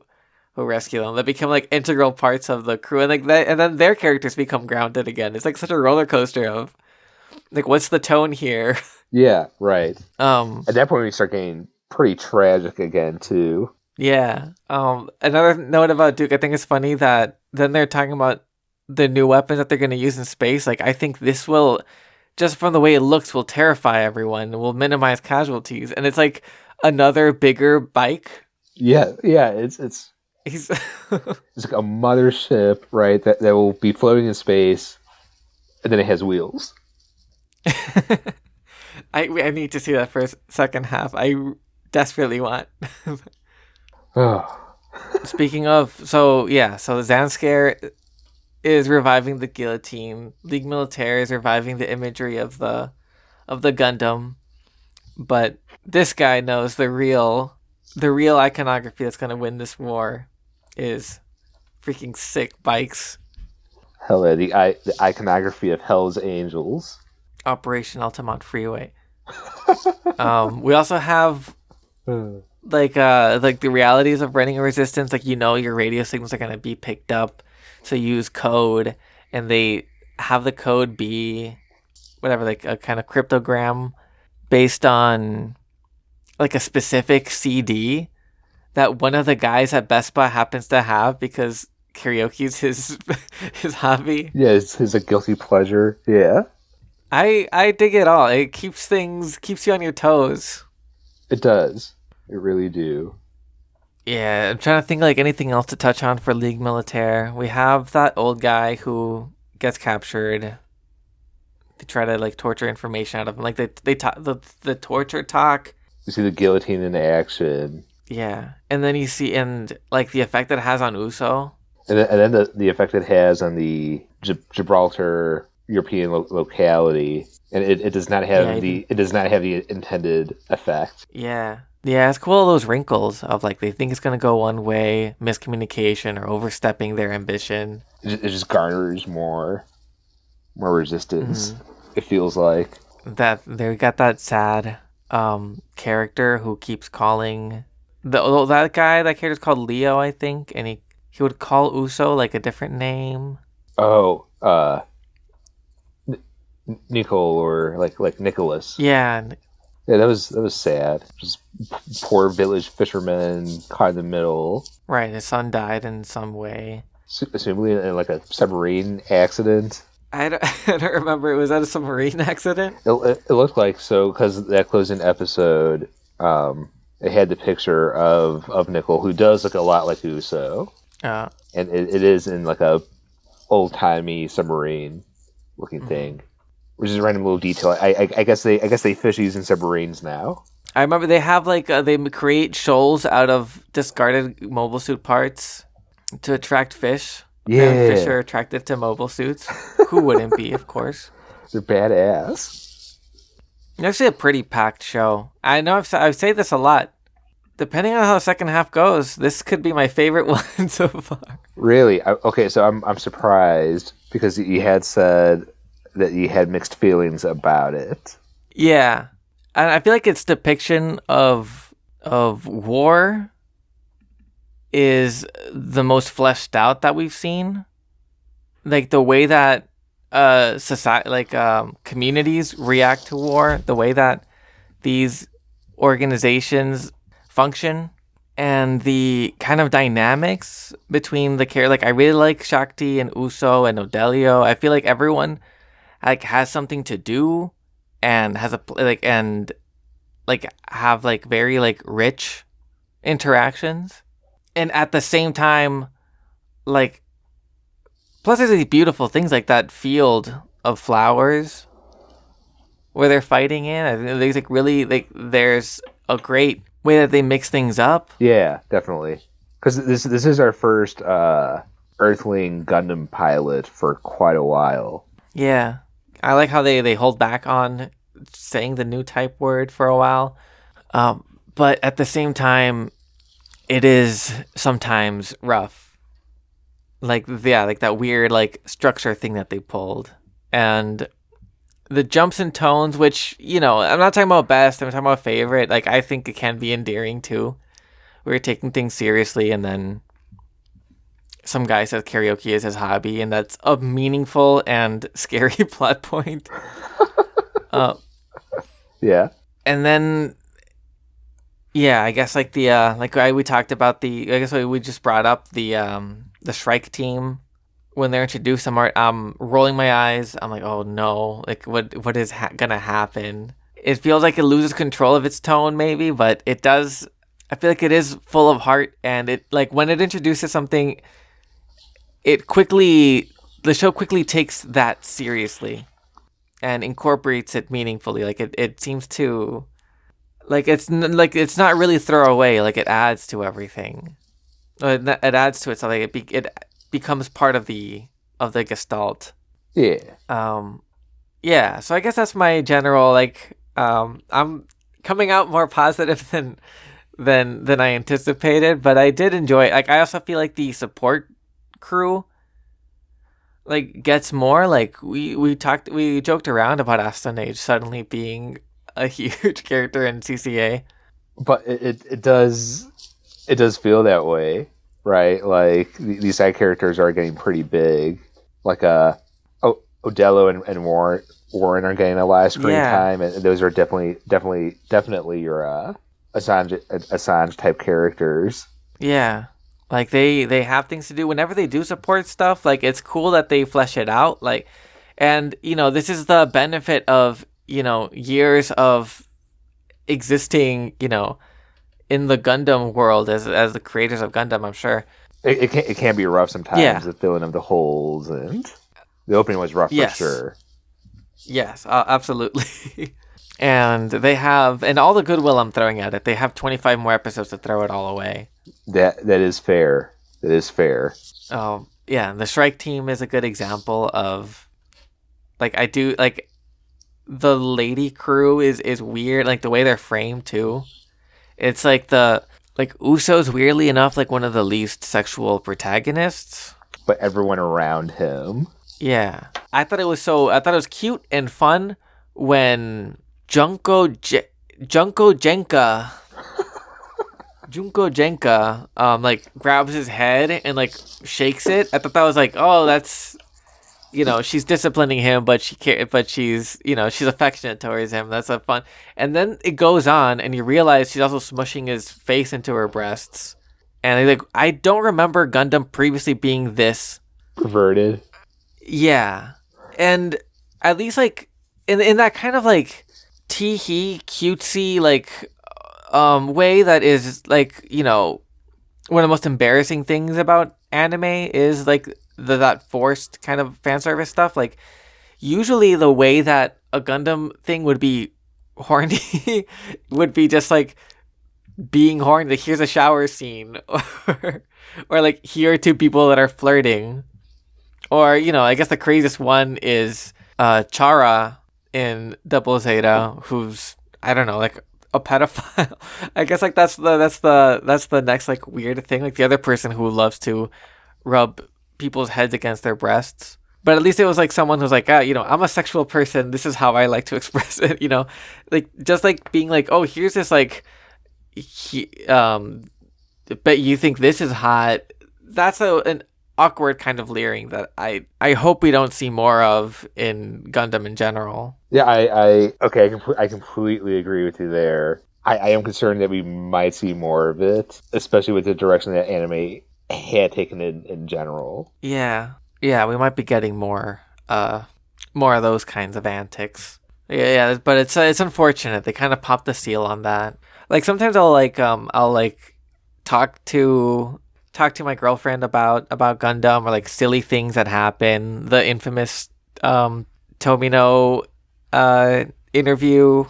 S2: rescue them. They become like integral parts of the crew, and like that, and then their characters become grounded again. It's like such a roller coaster of like, what's the tone here?
S3: Yeah, right.
S2: At
S3: that point we start getting pretty tragic again too.
S2: Yeah. Another note about Duke, I think it's funny that then they're talking about the new weapons that they're going to use in space. Like, I think this will, just from the way it looks, will terrify everyone. Will minimize casualties. And it's like another bigger bike.
S3: Yeah. It's
S2: He's
S3: like a mothership, right? That will be floating in space, and then it has wheels.
S2: I need to see that for a second half. I desperately want.
S3: Oh.
S2: Speaking of, so Zanskare is reviving the guillotine. League Militaire is reviving the imagery of the Gundam, but this guy knows the real iconography that's gonna win this war is freaking sick bikes.
S3: Hell yeah, the iconography of Hell's Angels.
S2: Operation Altamont Freeway. We also have like the realities of running a resistance. Like, you know, your radio signals are gonna be picked up, so you use code, and they have the code be whatever, like a kind of cryptogram based on like a specific CD that one of the guys at Best Buy happens to have, because karaoke's his hobby.
S3: Yeah, it's a guilty pleasure. Yeah.
S2: I dig it all. It keeps you on your toes.
S3: It does. It really do.
S2: Yeah, I'm trying to think like anything else to touch on for League Militaire. We have that old guy who gets captured. They try to like torture information out of him. Like they talk the torture talk.
S3: You see the guillotine in action.
S2: Yeah, and then you see like the effect that it has on Uso.
S3: And then the effect it has on the Gibraltar European locality, and it does not have the intended effect.
S2: Yeah, it's cool. All those wrinkles of like they think it's gonna go one way, miscommunication or overstepping their ambition.
S3: It just garners more resistance. Mm-hmm. It feels like
S2: that they got that sad character who keeps calling that character's called Leo, I think, and he would call Uso like a different name.
S3: Oh, Nicole, or like Nicholas.
S2: Yeah,
S3: that was sad. Just poor village fisherman caught in the middle.
S2: Right, his son died in some way.
S3: Assumably in like a submarine accident.
S2: I don't remember. Was that a submarine accident?
S3: It looked like so, because that closing episode, it had the picture of Nicole, who does look a lot like Uso. and it is in like a old-timey submarine looking thing, which is a random little detail. I guess they fish using submarines now.
S2: I remember they have like they create shoals out of discarded mobile suit parts to attract fish. Apparently fish are attracted to mobile suits. Who wouldn't be, of course?
S3: They're badass.
S2: It's actually a pretty packed show. I know I say this a lot. Depending on how the second half goes, this could be my favorite one so far.
S3: Really? Okay, so I'm surprised because you had said that you had mixed feelings about it.
S2: Yeah. And I feel like its depiction of war is the most fleshed out that we've seen. Like the way that society, communities react to war, the way that these organizations function, and the kind of dynamics between the characters. Like I really like Shakti and Uso and Odelio. I feel like everyone has something to do and has have very rich interactions, and at the same time, plus there's these beautiful things like that field of flowers where they're fighting in. I think there's there's a great way that they mix things up.
S3: Yeah, definitely. Because this is our first Earthling Gundam pilot for quite a while.
S2: Yeah. I like how they hold back on saying the new type word for a while. But at the same time, it is sometimes rough. That weird structure thing that they pulled. And the jumps in tones, which, I'm not talking about best, I'm talking about favorite. I think it can be endearing too. We're taking things seriously, and then some guy says karaoke is his hobby, and that's a meaningful and scary plot point.
S3: Yeah.
S2: And then, I guess we talked about we just brought up the Shrike team. When they're introduced, I'm rolling my eyes. I'm like, oh no, what is gonna happen? It feels like it loses control of its tone, maybe, but it does. I feel like it is full of heart, and it when it introduces something, the show quickly takes that seriously, and incorporates it meaningfully. It seems to, it's not really throwaway. It adds to everything. It adds to it, so it becomes part of the gestalt.
S3: Yeah.
S2: Yeah. So I guess that's my general I'm coming out more positive than I anticipated, but I did enjoy it. I also feel like the support crew gets more. We joked around about Aston Age suddenly being a huge character in CCA.
S3: But it does feel that way. Right, these side characters are getting pretty big. Odello and Warren are getting a lot of screen time, and those are definitely your Assange type characters. Yeah,
S2: they have things to do whenever they do support stuff. It's cool that they flesh it out. And this is the benefit of years of existing. In the Gundam world, as the creators of Gundam, I'm sure
S3: it can be rough sometimes. Yeah. The filling of the holes, and the opening was rough for sure.
S2: Yes, absolutely. And they have, and all the goodwill I'm throwing at it, they have 25 more episodes to throw it all away.
S3: That is fair. That is fair.
S2: Yeah, the Shrike team is a good example of the lady crew is weird, the way they're framed too. It's Uso's weirdly enough one of the least sexual protagonists,
S3: but everyone around him.
S2: Yeah, I thought it was cute and fun when Junko Jenka grabs his head and shakes it. I thought that was oh, that's she's disciplining him, but she's she's affectionate towards him. That's a fun. And then it goes on, and you realize she's also smushing his face into her breasts. And I don't remember Gundam previously being this
S3: perverted.
S2: Yeah, and at least in that kind of tee-hee cutesy way that is one of the most embarrassing things about anime is like that forced kind of fan service stuff. Like usually the way that a Gundam thing would be horny would be just like being horny. Like here's a shower scene, or like here are two people that are flirting, or I guess the craziest one is Chara in Double Zeta, who's I don't know, like a pedophile. I guess like that's the next like weird thing. Like the other person who loves to rub people's heads against their breasts. But at least it was like someone who's like, I'm a sexual person. This is how I like to express it. Like just like being like, oh, here's this like, but you think this is hot. That's an awkward kind of leering that I hope we don't see more of in Gundam in general.
S3: Yeah, I completely agree with you there. I am concerned that we might see more of it, especially with the direction that anime had taken in general.
S2: Yeah, we might be getting more of those kinds of antics. Yeah, but it's unfortunate. They kind of popped the seal on that. Like sometimes I'll talk to my girlfriend about Gundam or like silly things that happen. The infamous Tomino interview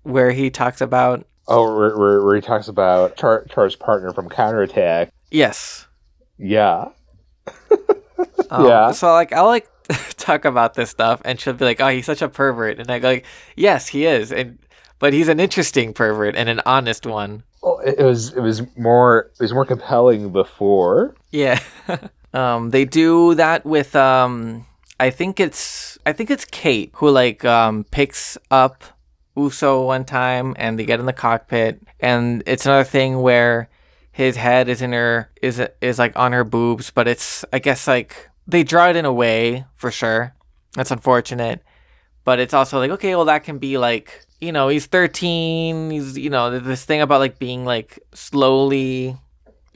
S2: where he talks about
S3: where he talks about Char's partner from Counterattack.
S2: Yes.
S3: Yeah.
S2: Yeah. So I'll talk about this stuff, and she'll be like, "Oh, he's such a pervert," and I go like, "Yes, he is, but he's an interesting pervert and an honest one."
S3: Well, it was more compelling before.
S2: Yeah. They do that with I think it's Kate who picks up Uso one time, and they get in the cockpit, and it's another thing where his head is is like on her boobs, but it's I guess like they draw it in a way for sure. That's unfortunate, but it's also like okay, well that can be like he's 13. He's this thing about like being like slowly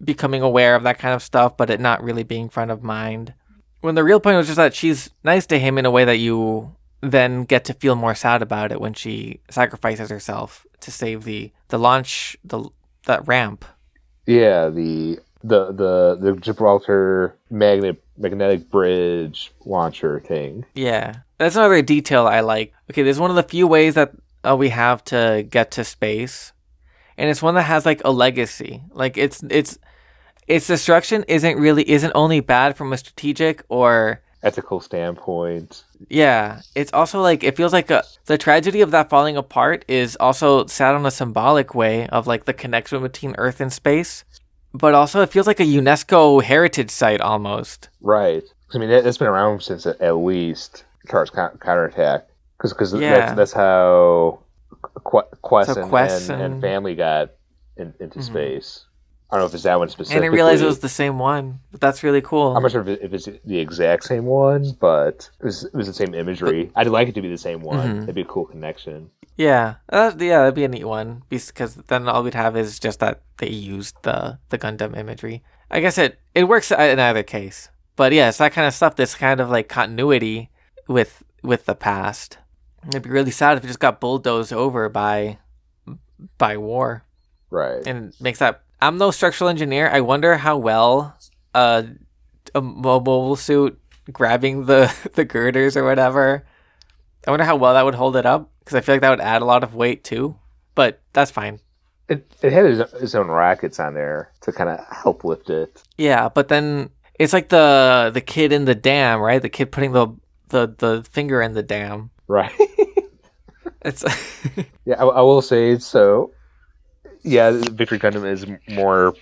S2: becoming aware of that kind of stuff, but it not really being front of mind. When the real point was just that she's nice to him in a way that you then get to feel more sad about it when she sacrifices herself to save the launch that ramp.
S3: Yeah, the Gibraltar magnetic bridge launcher thing.
S2: Yeah, that's another detail I like. Okay, there's one of the few ways that we have to get to space, and it's one that has like a legacy. Like its destruction isn't only bad from a strategic or
S3: ethical standpoint.
S2: Yeah, it's also like it feels like the tragedy of that falling apart is also sad on a symbolic way of like the connection between Earth and space, but also it feels like a UNESCO heritage site almost.
S3: Right. I mean, that's been around since at least Char's Counterattack, because that's how Quest and family got into space. I don't know if it's that one specifically.
S2: I didn't realize it was the same one, but that's really cool.
S3: I'm not sure if it's the exact same one, but it was the same imagery. I'd like it to be the same one. That'd be a cool connection.
S2: Yeah, that'd be a neat one, because then all we'd have is just that they used the Gundam imagery. I guess it works in either case. But yeah, it's that kind of stuff, this kind of like continuity with the past. It'd be really sad if it just got bulldozed over by war.
S3: Right.
S2: And it makes that... I'm no structural engineer. I wonder how well a mobile suit grabbing the girders or whatever, I wonder how well that would hold it up, because I feel like that would add a lot of weight too. But that's fine.
S3: It had its own rackets on there to kind of help lift it.
S2: Yeah, but then it's like the kid in the dam, right? The kid putting the finger in the dam.
S3: Right.
S2: It's
S3: yeah, I will say so. Yeah, Victory Gundam is more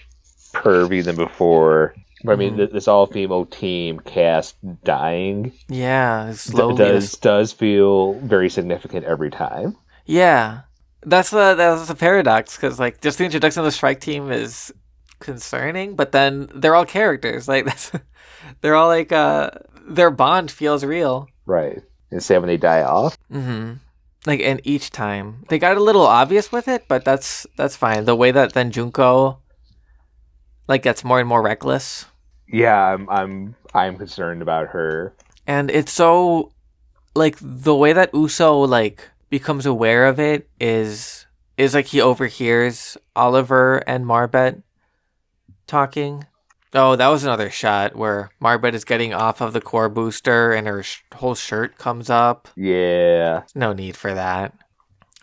S3: pervy than before. But I mean, this all-female team cast dying.
S2: Yeah, slowly
S3: does feel very significant every time.
S2: Yeah, that's a paradox, because like just the introduction of the strike team is concerning, but then they're all characters. Like they're all like their bond feels real.
S3: Right, and say when they die off.
S2: Mm-hmm. Like, and each time they got a little obvious with it, but that's fine. The way that then Junko like gets more and more reckless.
S3: Yeah, I'm concerned about her.
S2: And it's so like the way that Uso like becomes aware of it is like he overhears Oliver and Marbet talking, Oh, that was another shot where Marbet is getting off of the core booster and her whole shirt comes up.
S3: Yeah.
S2: No need for that.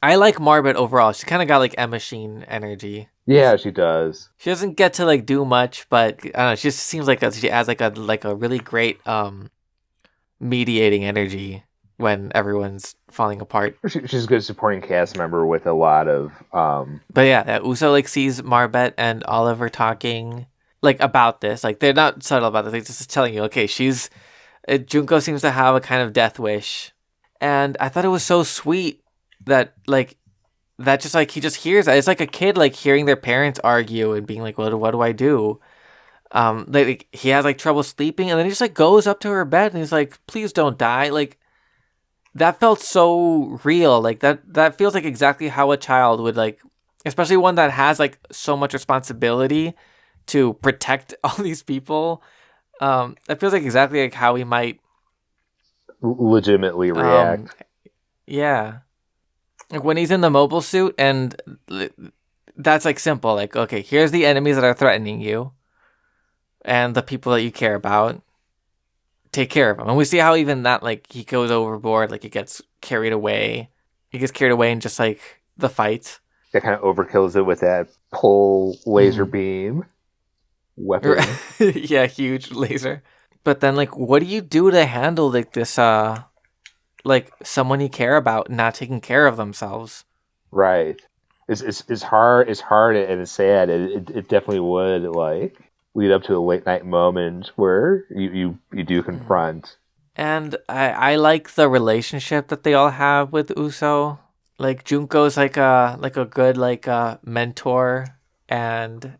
S2: I like Marbet overall. She kind of got like Emma Sheen energy.
S3: Yeah, she does.
S2: She doesn't get to like do much, but I don't know. She just seems like she has like a really great mediating energy when everyone's falling apart.
S3: She's a good supporting cast member with a lot of.
S2: But yeah, Uso like sees Marbet and Oliver talking like about this. Like they're not subtle about this. They're just telling you, okay, Junko seems to have a kind of death wish, and I thought it was so sweet that just like he just hears that. It's like a kid like hearing their parents argue and being like, well, what do I do? Like he has like trouble sleeping, and then he just like goes up to her bed and he's like, please don't die. Like that felt so real. Like that feels like exactly how a child would like, especially one that has like so much responsibility to protect all these people. That feels like exactly like how he might
S3: legitimately react.
S2: Yeah. Like when he's in the mobile suit, and that's like simple. Like, okay, here's the enemies that are threatening you, and the people that you care about. Take care of them. And we see how even that, like, he goes overboard. Like, he gets carried away. He gets carried away in just like the fight.
S3: That kind of overkills it with that pull laser beam weapon.
S2: Yeah, huge laser. But then, like, what do you do to handle like this? Like someone you care about not taking care of themselves.
S3: Right. It's hard. It's hard and it's sad. It definitely would like lead up to a late night moment where you do confront.
S2: And I like the relationship that they all have with Uso. Like Junko's like a good like mentor, and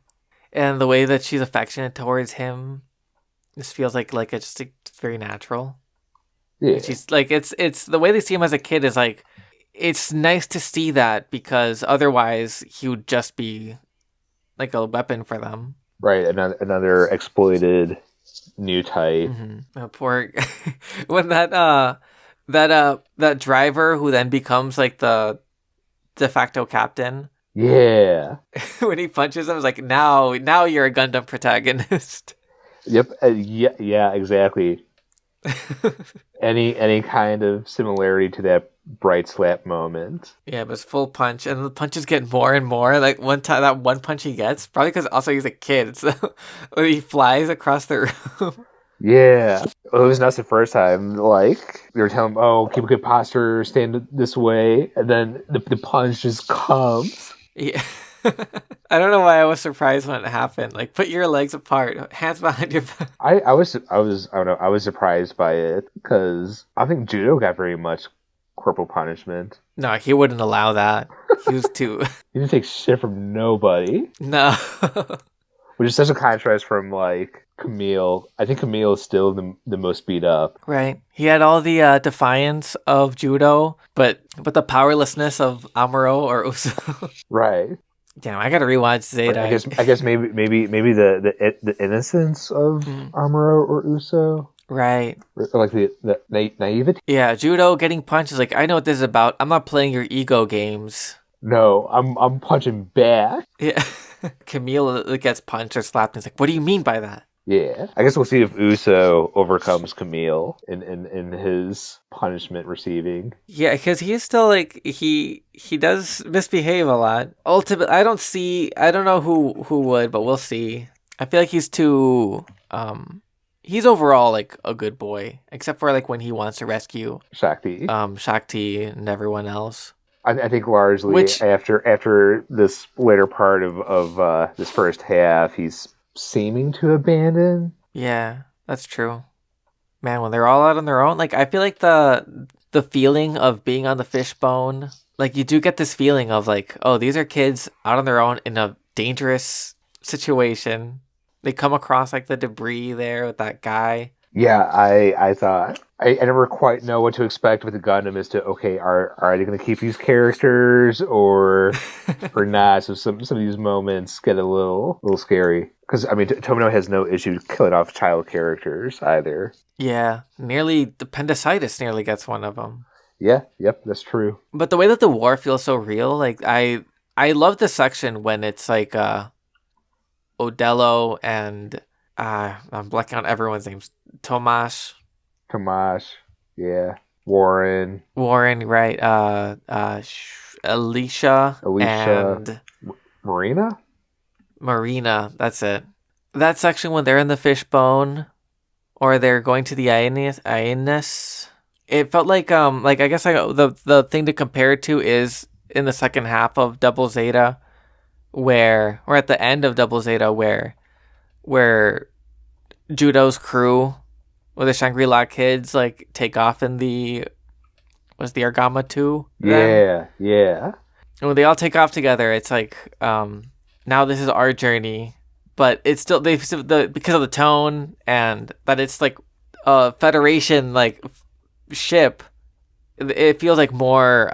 S2: the way that she's affectionate towards him just feels like it's very natural.
S3: Yeah.
S2: She's like it's the way they see him as a kid is like it's nice to see that, because otherwise he would just be like a weapon for them.
S3: Right, another exploited new type.
S2: Mm-hmm. Poor when that driver who then becomes like the de facto captain.
S3: Yeah.
S2: When he punches him, it's like now you're a Gundam protagonist.
S3: Yep. Yeah. Exactly. Any kind of similarity to that bright slap moment.
S2: Yeah, but it's full punch, and the punches get more and more. Like one time, that one punch he gets, probably because also he's a kid, so when he flies across the room.
S3: Yeah, it was not the first time. Like they were telling him, "Oh, keep a good posture, stand this way," and then the punch just comes.
S2: Yeah. I don't know why I was surprised when it happened. Like, put your legs apart, hands behind your back.
S3: I was I don't know. I was surprised by it because I think judo got very much corporal punishment.
S2: No, he wouldn't allow that. He was too.
S3: He didn't take shit from nobody.
S2: No.
S3: Which is such a contrast from like Camille. I think Camille is still the most beat up.
S2: Right. He had all the defiance of judo, but the powerlessness of Amuro or Uso.
S3: Right.
S2: Damn, I gotta rewatch Zeta.
S3: I guess maybe the innocence of Amuro or Uso.
S2: Right.
S3: Or like the naivety.
S2: Yeah, judo getting punched is like, I know what this is about. I'm not playing your ego games.
S3: No, I'm punching back.
S2: Yeah. Camille gets punched or slapped, and it's like, what do you mean by that?
S3: Yeah. I guess we'll see if Uso overcomes Camille in his punishment receiving.
S2: Yeah, because he is still like he does misbehave a lot. Ultimately, I don't know who would, but we'll see. I feel like he's too he's overall like a good boy, except for like when he wants to rescue
S3: Shakti
S2: and everyone else.
S3: I think largely after this later part of this first half, he's seeming to abandon.
S2: Yeah, that's true. Man, when they're all out on their own, like I feel like the feeling of being on the fishbone, like you do get this feeling of like, oh, these are kids out on their own in a dangerous situation. They come across like the debris there with that guy.
S3: Yeah, I thought I never quite know what to expect with the Gundam as to okay, are they going to keep these characters or not? So some of these moments get a little scary because I mean Tomino has no issue killing off child characters either.
S2: Yeah, nearly appendicitis nearly gets one of them.
S3: Yeah, yep, that's true.
S2: But the way that the war feels so real, like I love the section when it's like Odello and I'm blacking out everyone's names. Tomash,
S3: yeah. Warren,
S2: right? Alicia,
S3: Alicia,
S2: and
S3: Marina.
S2: That's it. That section when they're in the fishbone, or they're going to the Ionis. It felt like I guess the thing to compare it to is in the second half of Double Zeta, where or at the end of Double Zeta where Judo's crew, or the Shangri-La kids, like take off in the Argama 2?
S3: Yeah.
S2: And when they all take off together, it's like now this is our journey, but it's still because of the tone and that it's like a Federation like ship. It feels like more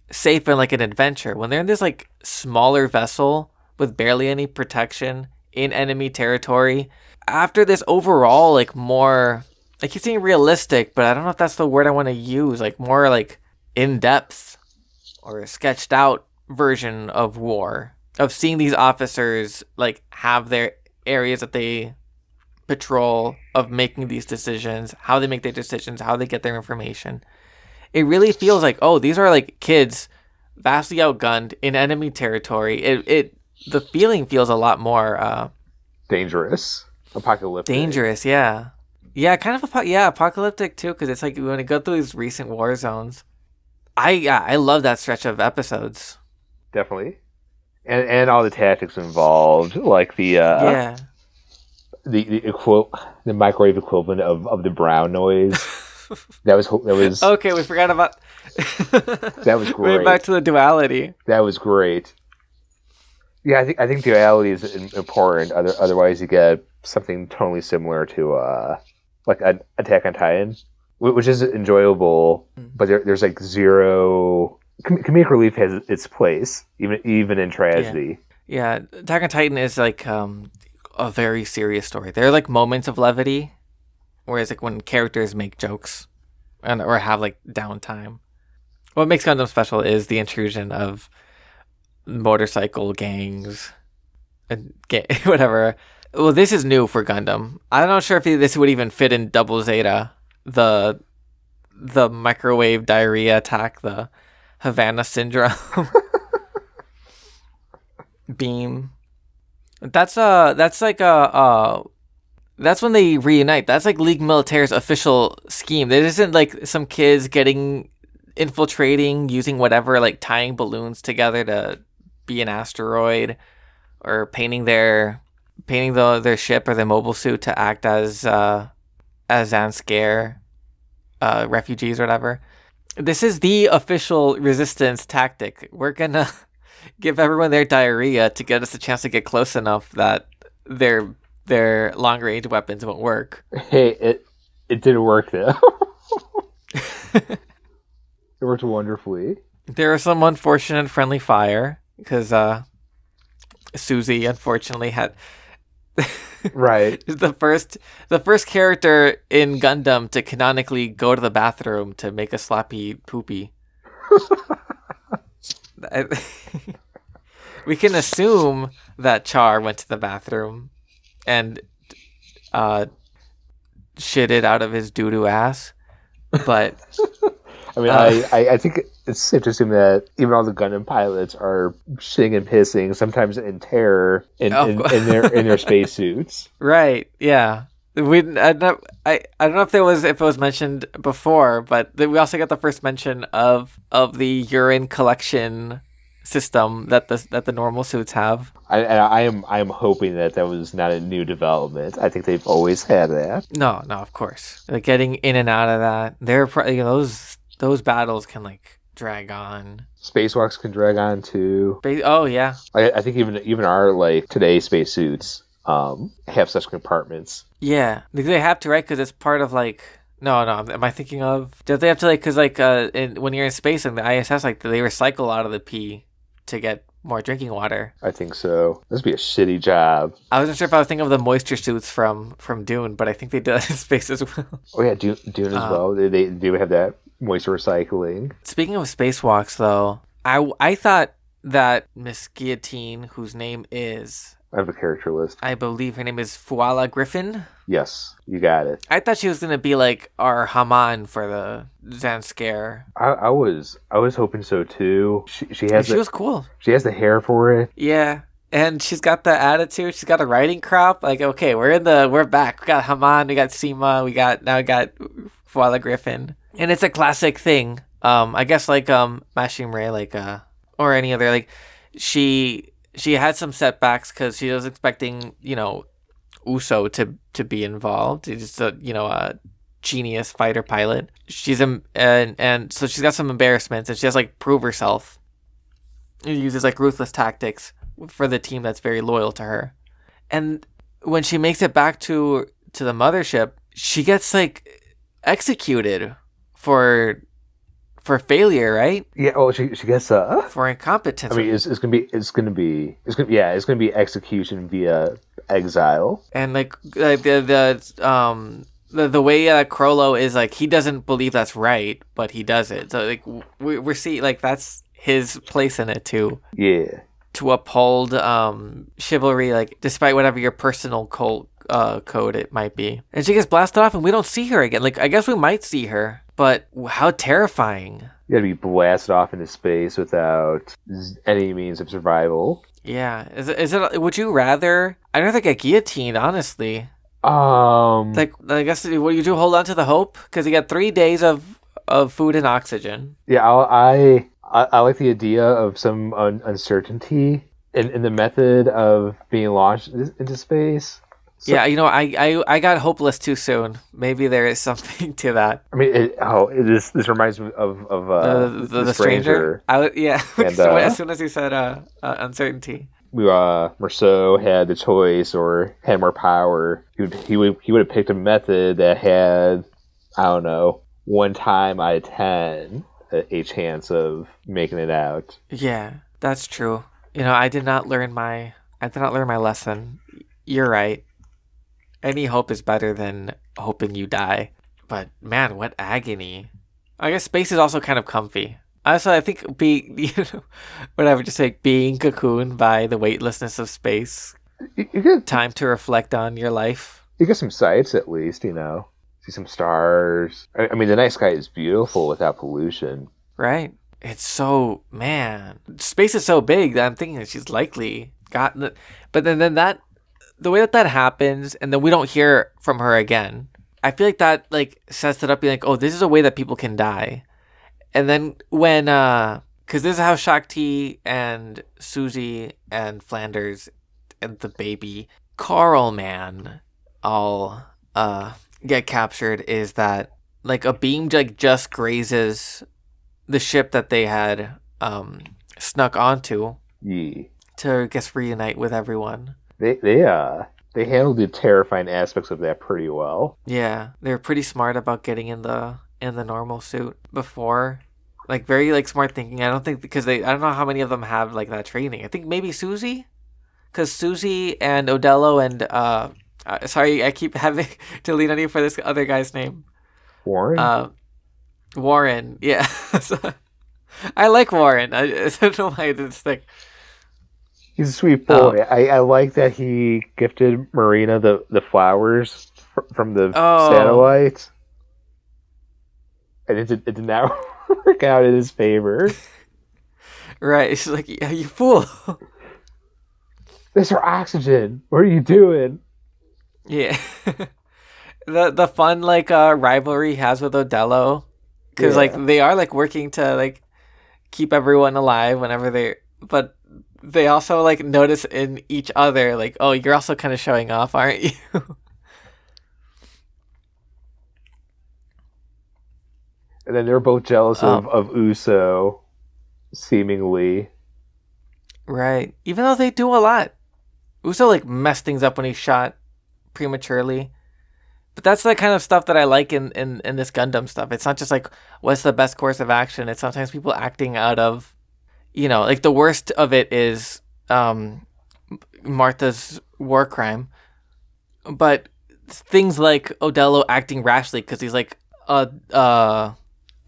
S2: safe and like an adventure when they're in this like smaller vessel with barely any protection in enemy territory. After this overall like more, I keep saying realistic, but I don't know if that's the word I want to use, like more like in-depth or sketched out version of war, of seeing these officers like have their areas that they patrol, of making these decisions, how they make their decisions, how they get their information. It really feels like, oh, these are like kids vastly outgunned in enemy territory. The feeling feels a lot more
S3: dangerous, apocalyptic.
S2: Dangerous, yeah. Kind of apocalyptic too, because it's like when you go through these recent war zones. I love that stretch of episodes.
S3: Definitely, and all the tactics involved, like the microwave equivalent of the brown noise. That was
S2: okay. We forgot about
S3: that was great.
S2: Way back to the duality.
S3: That was great. Yeah, I think duality is important. Otherwise, you get something totally similar to like an Attack on Titan, which is enjoyable, but there's like zero comedic relief has its place, even in tragedy.
S2: Yeah, Attack on Titan is like a very serious story. There are like moments of levity, whereas like when characters make jokes or have like downtime. What makes Gundam special is the intrusion of motorcycle gangs and whatever. Well, this is new for Gundam. I'm not sure if this would even fit in Double Zeta. The microwave diarrhea attack, the Havana syndrome beam. That's when they reunite. That's like League Militaire's official scheme. There isn't like some kids infiltrating, using whatever, like tying balloons together to be an asteroid, or painting their ship or their mobile suit to act as Zanskare refugees or whatever. This is the official resistance tactic. We're gonna give everyone their diarrhea to get us a chance to get close enough that their long range weapons won't work.
S3: Hey, it didn't work though. It worked wonderfully.
S2: There was some unfortunate friendly fire because Susie unfortunately had
S3: right
S2: the first character in Gundam to canonically go to the bathroom to make a sloppy poopy. We can assume that Char went to the bathroom and shitted out of his doo-doo ass, but
S3: I mean, I think it's safe to assume that even all the Gundam pilots are shitting and pissing, sometimes in terror, in their spacesuits.
S2: Right? Yeah. I don't know if it was mentioned before, but we also got the first mention of the urine collection system that the normal suits have.
S3: I am hoping that was not a new development. I think they've always had that.
S2: No, of course. Like getting in and out of that, those battles can like drag on.
S3: Spacewalks can drag on too.
S2: Oh yeah.
S3: I think even our like today's spacesuits have such compartments.
S2: Yeah, they have to, right? Because it's part of like. No. Am I thinking of? Do they have to like? Because like when you're in space in the ISS, like they recycle out of the pee to get more drinking water.
S3: I think so. This would be a shitty job.
S2: I wasn't sure if I was thinking of the moisture suits from Dune, but I think they do that in space as well.
S3: Oh yeah, Dune as well. They do have that moisture recycling.
S2: Speaking of spacewalks, though, I thought that Miss Guillotine, whose name is
S3: I have a character list.
S2: I believe her name is Fuala Griffin.
S3: Yes, you got it.
S2: I thought she was gonna be like our Haman for the Zanskare.
S3: I was hoping so too. She
S2: was cool.
S3: She has the hair for it.
S2: Yeah. And she's got the attitude. She's got a riding crop. Like, okay, we're back. We got Haman, we got Seema, we got Fuala Griffin. And it's a classic thing. I guess like Mashim Ray, like or any other, like she had some setbacks because she was expecting, Uso to be involved. He's just a genius fighter pilot. She's and so she's got some embarrassments and she has to like prove herself. She uses like ruthless tactics for the team that's very loyal to her. And when she makes it back to the mothership, she gets like executed for failure, right?
S3: Yeah. Oh, she gets
S2: for incompetence.
S3: I mean, it's gonna be execution via exile.
S2: And like the way Krollo is like, he doesn't believe that's right, but he does it. So like we're seeing like that's his place in it too.
S3: Yeah.
S2: To uphold chivalry, like despite whatever your personal code it might be. And she gets blasted off and we don't see her again. Like I guess we might see her, but how terrifying.
S3: You gotta be blasted off into space without any means of survival.
S2: Yeah. Is it would you rather, I'd rather get guillotined, honestly.
S3: Like
S2: I guess what you do, hold on to the hope, because you got 3 days of food and oxygen.
S3: Yeah, I like the idea of some uncertainty in the method of being launched into space. So,
S2: yeah, I got hopeless too soon. Maybe there is something to that.
S3: I mean, this reminds me of the Stranger.
S2: And, as soon as you said uncertainty,
S3: Merceau had the choice or had more power. He would have picked a method that had, I don't know, 1 time out of 10 a chance of making it out.
S2: Yeah, that's true. I did not learn my lesson. You're right. Any hope is better than hoping you die. But man, what agony. I guess space is also kind of comfy. Also, I think being cocooned by the weightlessness of space.
S3: You get
S2: time to reflect on your life.
S3: You get some sights at least, see some stars. I mean, the night sky is beautiful without pollution.
S2: Right. It's so, man, space is so big that I'm thinking that she's likely gotten it. But then that, the way that happens, and then we don't hear from her again, I feel like that like sets it up, being like, oh, this is a way that people can die. And then when, because this is how Shakti and Susie and Flanders and the baby Carl man all get captured, is that like a beam like just grazes the ship that they had snuck onto.
S3: Yeah.
S2: To I guess reunite with everyone.
S3: They handled the terrifying aspects of that pretty well.
S2: Yeah, they were pretty smart about getting in the normal suit before. Like very like smart thinking. I don't think I don't know how many of them have like that training. I think maybe Susie, because Susie and Odello and sorry, I keep having to lean on you for this other guy's name.
S3: Warren.
S2: Warren. Yeah. So, I like Warren. I don't know why I didn't stick.
S3: He's a sweet boy. I like that he gifted Marina the flowers from the satellite. And it did not work out in his favor.
S2: Right. She's like, yeah, you fool.
S3: This is oxygen. What are you doing?
S2: Yeah. the fun like rivalry he has with Odello. Because like they are like working to like keep everyone alive whenever but they also like notice in each other like, oh, you're also kind of showing off, aren't you?
S3: And then they're both jealous of Uso, seemingly.
S2: Right. Even though they do a lot. Uso like messed things up when he shot prematurely. But that's the kind of stuff that I like in this Gundam stuff. It's not just like, what's the best course of action? It's sometimes people acting out of, like the worst of it is Martha's war crime. But things like Odello acting rashly because he's like a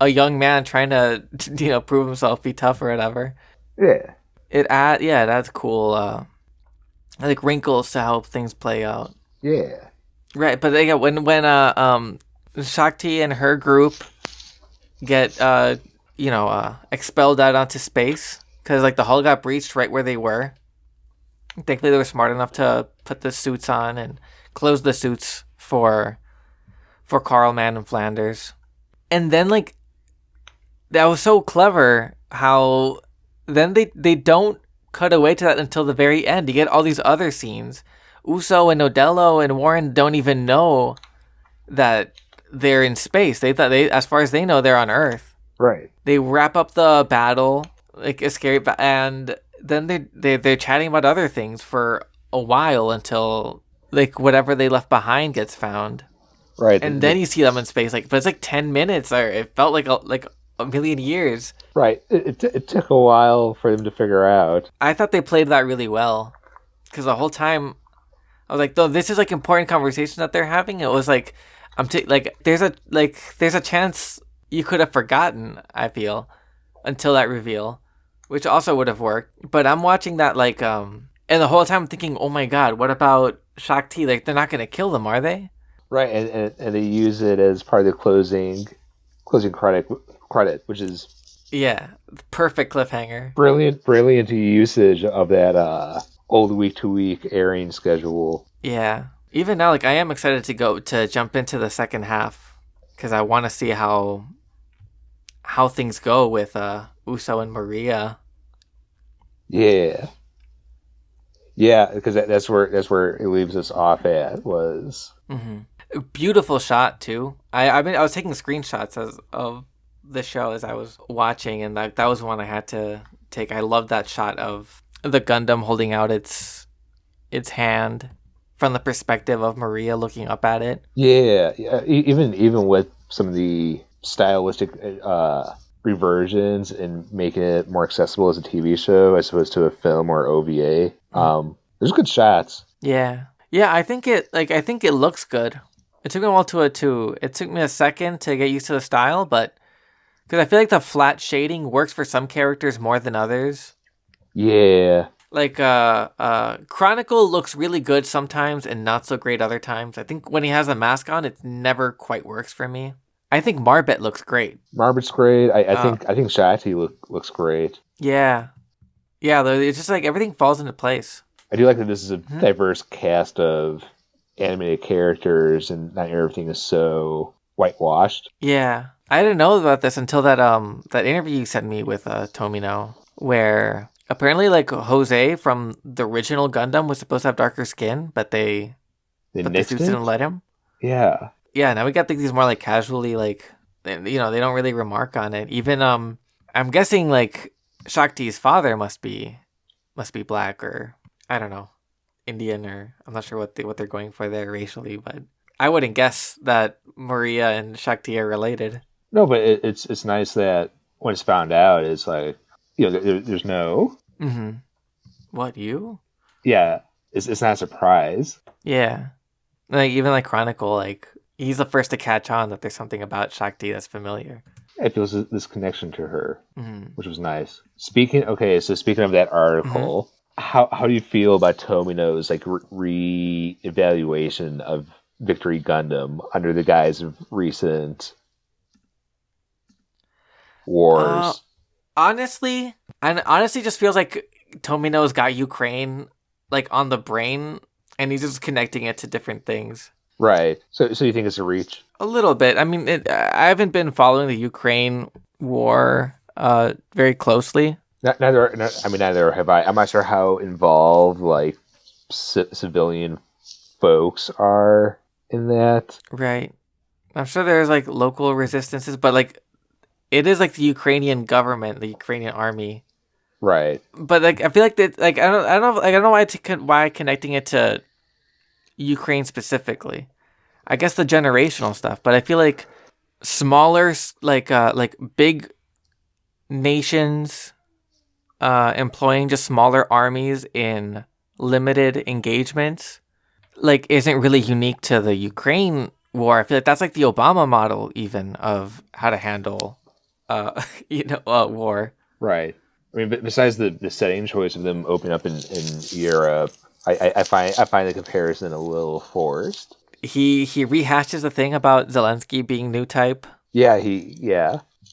S2: young man trying to, prove himself, be tough or whatever.
S3: Yeah.
S2: That's cool. like wrinkles to help things play out.
S3: Yeah.
S2: Right, but they get when Shakti and her group get expelled out onto space because like the hull got breached right where they were. Thankfully, they were smart enough to put the suits on and close the suits for Carl, Man, and Flanders. And then like that was so clever how then they don't cut away to that until the very end. You get all these other scenes. Uso and Odello and Warren don't even know that they're in space. They thought as far as they know, they're on Earth.
S3: Right.
S2: They wrap up the battle, like a scary, and then they're chatting about other things for a while until like whatever they left behind gets found.
S3: Right.
S2: And then you see them in space, but it's like 10 minutes, or it felt like a million years.
S3: Right. It took a while for them to figure out.
S2: I thought they played that really well, because the whole time I was like, though this is like important conversation that they're having. It was like there's a chance you could have forgotten. I feel until that reveal, which also would have worked. But I'm watching that and the whole time I'm thinking, oh my god, what about Shakti? Like they're not gonna kill them, are they?
S3: Right, and they use it as part of the closing credit, which is
S2: perfect cliffhanger.
S3: Brilliant usage of that old week to week airing schedule.
S2: Yeah, even now, like I am excited to jump into the second half because I want to see how things go with Uso and Maria.
S3: Yeah, because that's where it leaves us off at was.
S2: Mm-hmm. Beautiful shot too. I was taking screenshots of the show as I was watching, and that was one I had to take. I love that shot of the Gundam holding out its hand from the perspective of Maria looking up at it.
S3: Yeah. Even with some of the stylistic reversions and making it more accessible as a TV show as opposed to a film or OVA. There's good shots.
S2: Yeah. I think it looks good. It took me a while it took me a second to get used to the style, but because I feel like the flat shading works for some characters more than others.
S3: Yeah.
S2: Like Chronicle looks really good sometimes and not so great other times. I think when he has a mask on, it never quite works for me. I think Marbet looks great.
S3: Marbet's great. I think Shakti looks great.
S2: Yeah. It's just like everything falls into place.
S3: I do like that this is a diverse cast of animated characters and not everything is so whitewashed.
S2: Yeah. I didn't know about this until that interview you sent me with Tomino, where apparently like Jose from the original Gundam was supposed to have darker skin, but the suits didn't let him.
S3: Yeah.
S2: Yeah, now we got these more like casually they don't really remark on it. Even I'm guessing like Shakti's father must be black, or I don't know, Indian, or I'm not sure what they're going for there racially, but I wouldn't guess that Maria and Shakti are related.
S3: No, but it's nice that when it's found out, it's like, there's no.
S2: Mm-hmm. What, you?
S3: Yeah, it's not a surprise.
S2: Yeah, like even like Chronicle, like he's the first to catch on that there's something about Shakti that's familiar.
S3: It feels this connection to her, which was nice. Speaking of that article, how do you feel about Tomino's like re-evaluation of Victory Gundam under the guise of recent wars?
S2: Honestly just feels like Tomino's got Ukraine like on the brain, and he's just connecting it to different things.
S3: Right. So you think it's a reach? A
S2: little bit. I mean, I haven't been following the Ukraine war very closely.
S3: Neither have I. I'm not sure how involved like civilian folks are in that.
S2: Right. I'm sure there's like local resistances, but like it is like the Ukrainian government, the Ukrainian army.
S3: Right.
S2: But like I feel like that, like I don't know why connecting it to Ukraine specifically. I guess the generational stuff, but I feel like smaller like big nations employing just smaller armies in limited engagements like isn't really unique to the Ukraine war. I feel like that's like the Obama model even of how to handle war.
S3: Right. I mean, besides the setting choice of them opening up in Europe, I find the comparison a little forced.
S2: He rehashes the thing about Zelensky being new type.
S3: Yeah,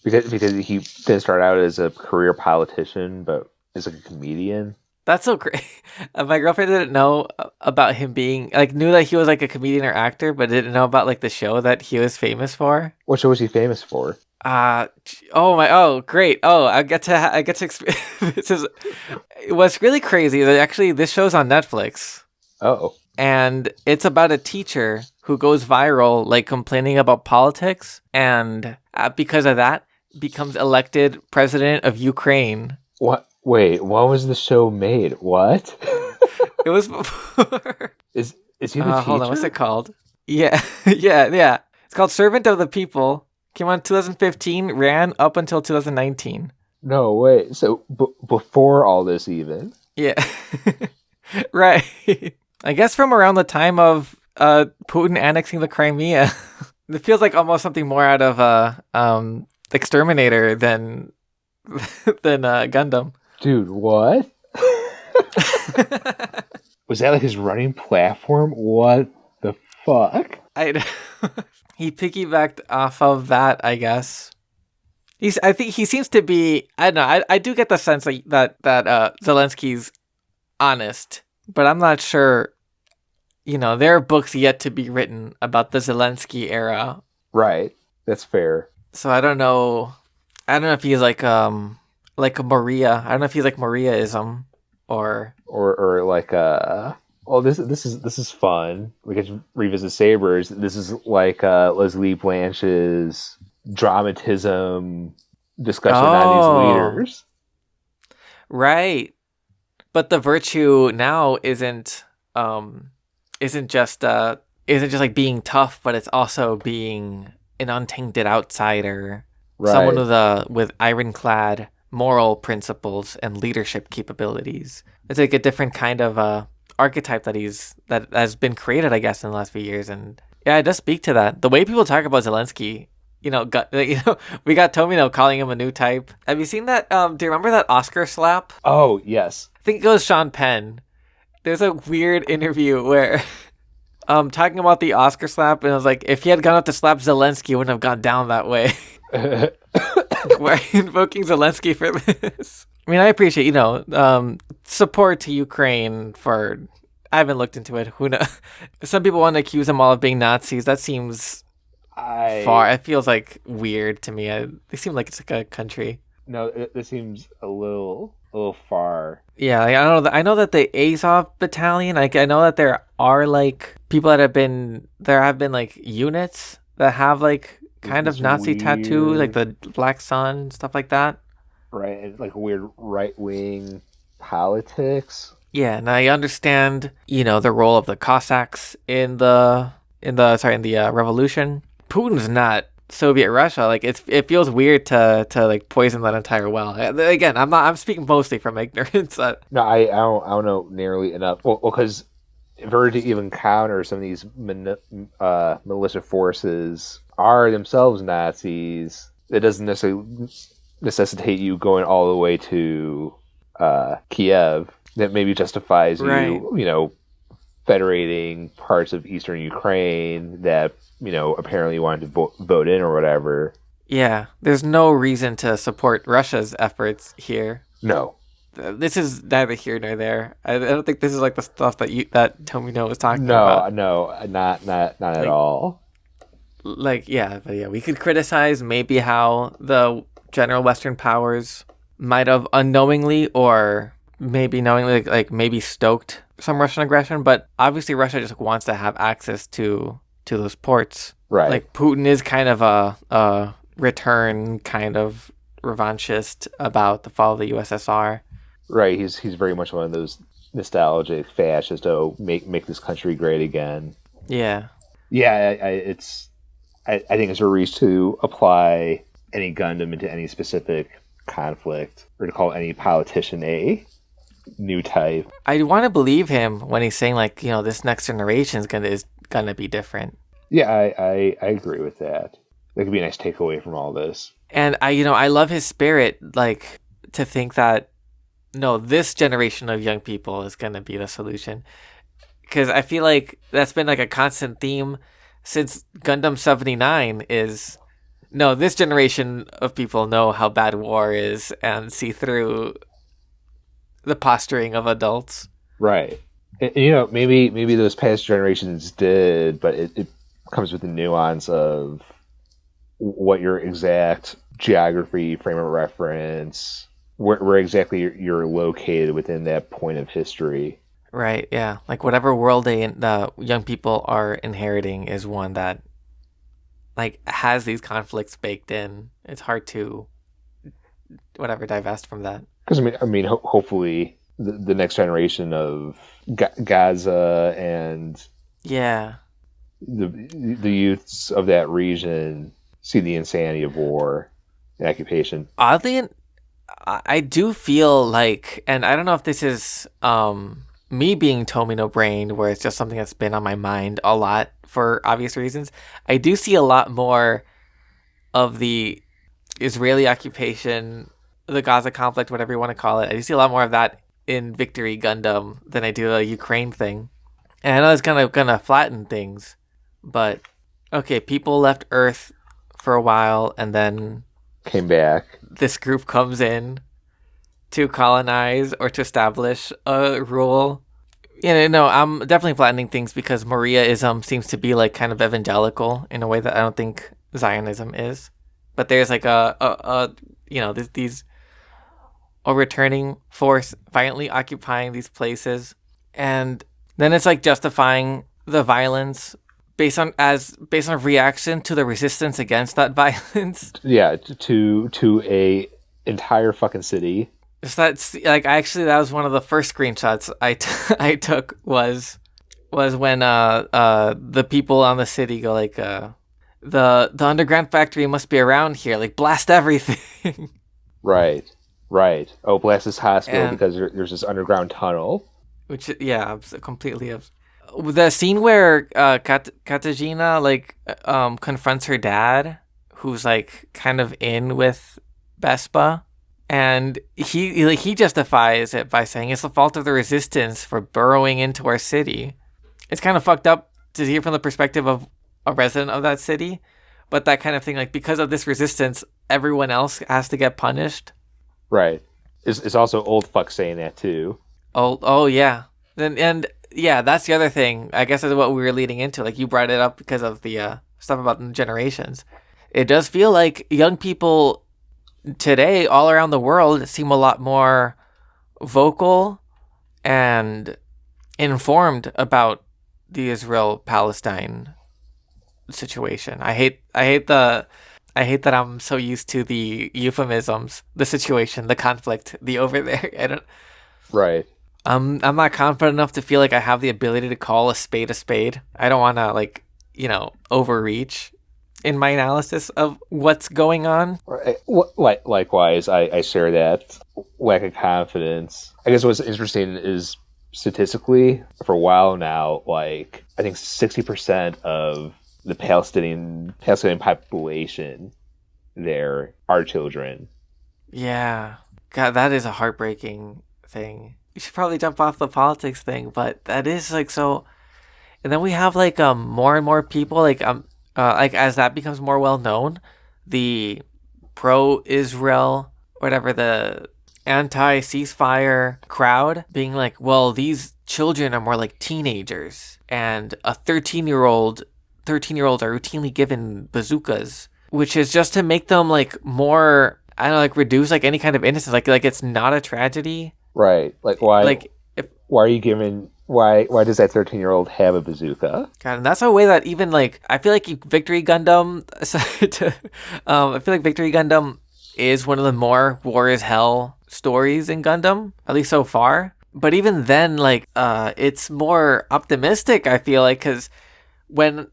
S3: because he didn't start out as a career politician, but as like a comedian.
S2: That's so great. My girlfriend didn't know about him being like knew that he was like a comedian or actor, but didn't know about like the show that he was famous for.
S3: What show was he famous for?
S2: Great. I get to experience. What's really crazy is that actually this show's on Netflix.
S3: Oh.
S2: And it's about a teacher who goes viral, like complaining about politics, and because of that, becomes elected president of Ukraine.
S3: What? Wait, when was the show made? What?
S2: It was before.
S3: Is he the teacher?
S2: Hold on, what's it called? Yeah. It's called Servant of the People. Came out in 2015, ran up until 2019.
S3: No, wait. So before all this even?
S2: Yeah. Right. I guess from around the time of Putin annexing the Crimea. It feels like almost something more out of Exterminator than Gundam.
S3: Dude, what? Was that like his running platform? What the fuck?
S2: He piggybacked off of that, I guess. I think he seems to be. I don't know. I do get the sense that Zelensky's honest, but I'm not sure. You know, there are books yet to be written about the Zelensky era.
S3: Right. That's fair.
S2: So I don't know. I don't know if he's like a Maria. I don't know if he's like Mariaism or
S3: like oh, this is fun. We get to revisit Sabers. This is like Leslie Blanche's dramatism discussion on these leaders.
S2: Right. But the virtue now isn't just like being tough, but it's also being an untainted outsider,
S3: right.
S2: Someone with ironclad moral principles and leadership capabilities. It's like a different kind of archetype that has been created, I guess, in the last few years. And yeah, it does speak to that. The way people talk about Zelensky, we got Tomino calling him a new type. Have you seen that? Do you remember that Oscar slap?
S3: Oh yes,
S2: I think it was Sean Penn. There's a weird interview where talking about the Oscar slap, and I was like, if he had gone up to slap Zelensky, it wouldn't have gone down that way. We're invoking Zelensky for this. I mean, I appreciate, support to Ukraine for... I haven't looked into it. Who knows? Some people want to accuse them all of being Nazis. That seems far. It feels like weird to me. They seem like it's like a country.
S3: No, this seems a little far.
S2: Yeah, I know that the Azov battalion. I know that there are like people that have been like units that have like kind of Nazi tattoo, like the Black Sun, stuff like that.
S3: Right, and like weird right-wing politics.
S2: Yeah, and I understand, the role of the Cossacks in the revolution. Putin's not Soviet Russia. Like it feels weird to like poison that entire well. Again, I'm speaking mostly from ignorance.
S3: No, I don't know nearly enough. Well, because in order to even counter some of these militia forces are themselves Nazis, it doesn't necessarily necessitate you going all the way to Kiev. That maybe justifies you, federating parts of eastern Ukraine that, apparently wanted to vote in or whatever.
S2: Yeah, there's no reason to support Russia's efforts here.
S3: No.
S2: This is neither here nor there. I don't think this is like the stuff that Tomino was talking about.
S3: No, not at all.
S2: Like, yeah, but yeah, we could criticize maybe how the general Western powers might have unknowingly or maybe knowingly, like maybe stoked some Russian aggression, but obviously Russia just wants to have access to those ports.
S3: Right.
S2: Like Putin is kind of a return kind of revanchist about the fall of the USSR.
S3: Right. He's very much one of those nostalgic fascists. Oh, make this country great again.
S2: Yeah.
S3: Yeah. I think it's a reach to apply any Gundam into any specific conflict, or to call any politician a new type.
S2: I want to believe him when he's saying like, this next generation is gonna be different.
S3: Yeah, I agree with that. That could be a nice takeaway from all this.
S2: And I love his spirit, like to think that no, this generation of young people is going to be the solution. Because I feel like that's been like a constant theme since Gundam 79 is, no, this generation of people know how bad war is and see through the posturing of adults.
S3: Right. And, maybe those past generations did, but it comes with the nuance of what your exact geography, frame of reference, where exactly you're located within that point of history.
S2: Right, yeah. Like whatever world the young people are inheriting is one that like has these conflicts baked in. It's hard to divest from that.
S3: Because hopefully the next generation of Gaza and the youths of that region see the insanity of war and occupation.
S2: Oddly, I do feel like, and I don't know if this is me being Tomino brained, where it's just something that's been on my mind a lot for obvious reasons. I do see a lot more of the Israeli occupation, the Gaza conflict, whatever you want to call it. I do see a lot more of that in Victory Gundam than I do the Ukraine thing. And I know it's gonna flatten things, but okay, people left Earth for a while and then
S3: came back.
S2: This group comes in to colonize or to establish a rule. I'm definitely flattening things because Mariaism seems to be like kind of evangelical in a way that I don't think Zionism is. But there's like a returning force violently occupying these places, and then it's like justifying the violence based on reaction to the resistance against that violence.
S3: Yeah, to a entire fucking city.
S2: So that's like that was one of the first screenshots I took was when the people on the city go like the underground factory must be around here, like blast everything.
S3: Right. Oh, blast this hospital because there's this underground tunnel.
S2: Which completely. The scene where Katarzyna confronts her dad, who's like kind of in with Vespa. And he justifies it by saying it's the fault of the resistance for burrowing into our city. It's kind of fucked up to hear from the perspective of a resident of that city, but that kind of thing, like because of this resistance, everyone else has to get punished.
S3: Right. It's also old fuck saying that too.
S2: Oh yeah. And that's the other thing. I guess that's what we were leading into. Like you brought it up because of the stuff about the generations. It does feel like young people today all around the world seem a lot more vocal and informed about the Israel-Palestine situation. I hate that I'm so used to the euphemisms, the situation, the conflict, the over there.
S3: Right.
S2: I'm not confident enough to feel like I have the ability to call a spade a spade. I don't want to overreach in my analysis of what's going on.
S3: Likewise, I share that lack of confidence. I guess what's interesting is statistically, for a while now, like I think 60% of the Palestinian population there are children.
S2: Yeah, God, that is a heartbreaking thing. We should probably jump off the politics thing, but that is like so. And then we have more and more people as that becomes more well known, the pro-Israel, whatever, the anti-ceasefire crowd being like, well, these children are more like teenagers, and a 13-year-olds are routinely given bazookas, which is just to make them more, I don't know, reduce any kind of innocence, like it's not a tragedy.
S3: Right. Why are you giving? Why does that 13-year-old have a bazooka?
S2: God, and that's a way that even I feel like Victory Gundam. I feel like Victory Gundam is one of the more war is hell stories in Gundam, at least so far. But even then, it's more optimistic. I feel like because when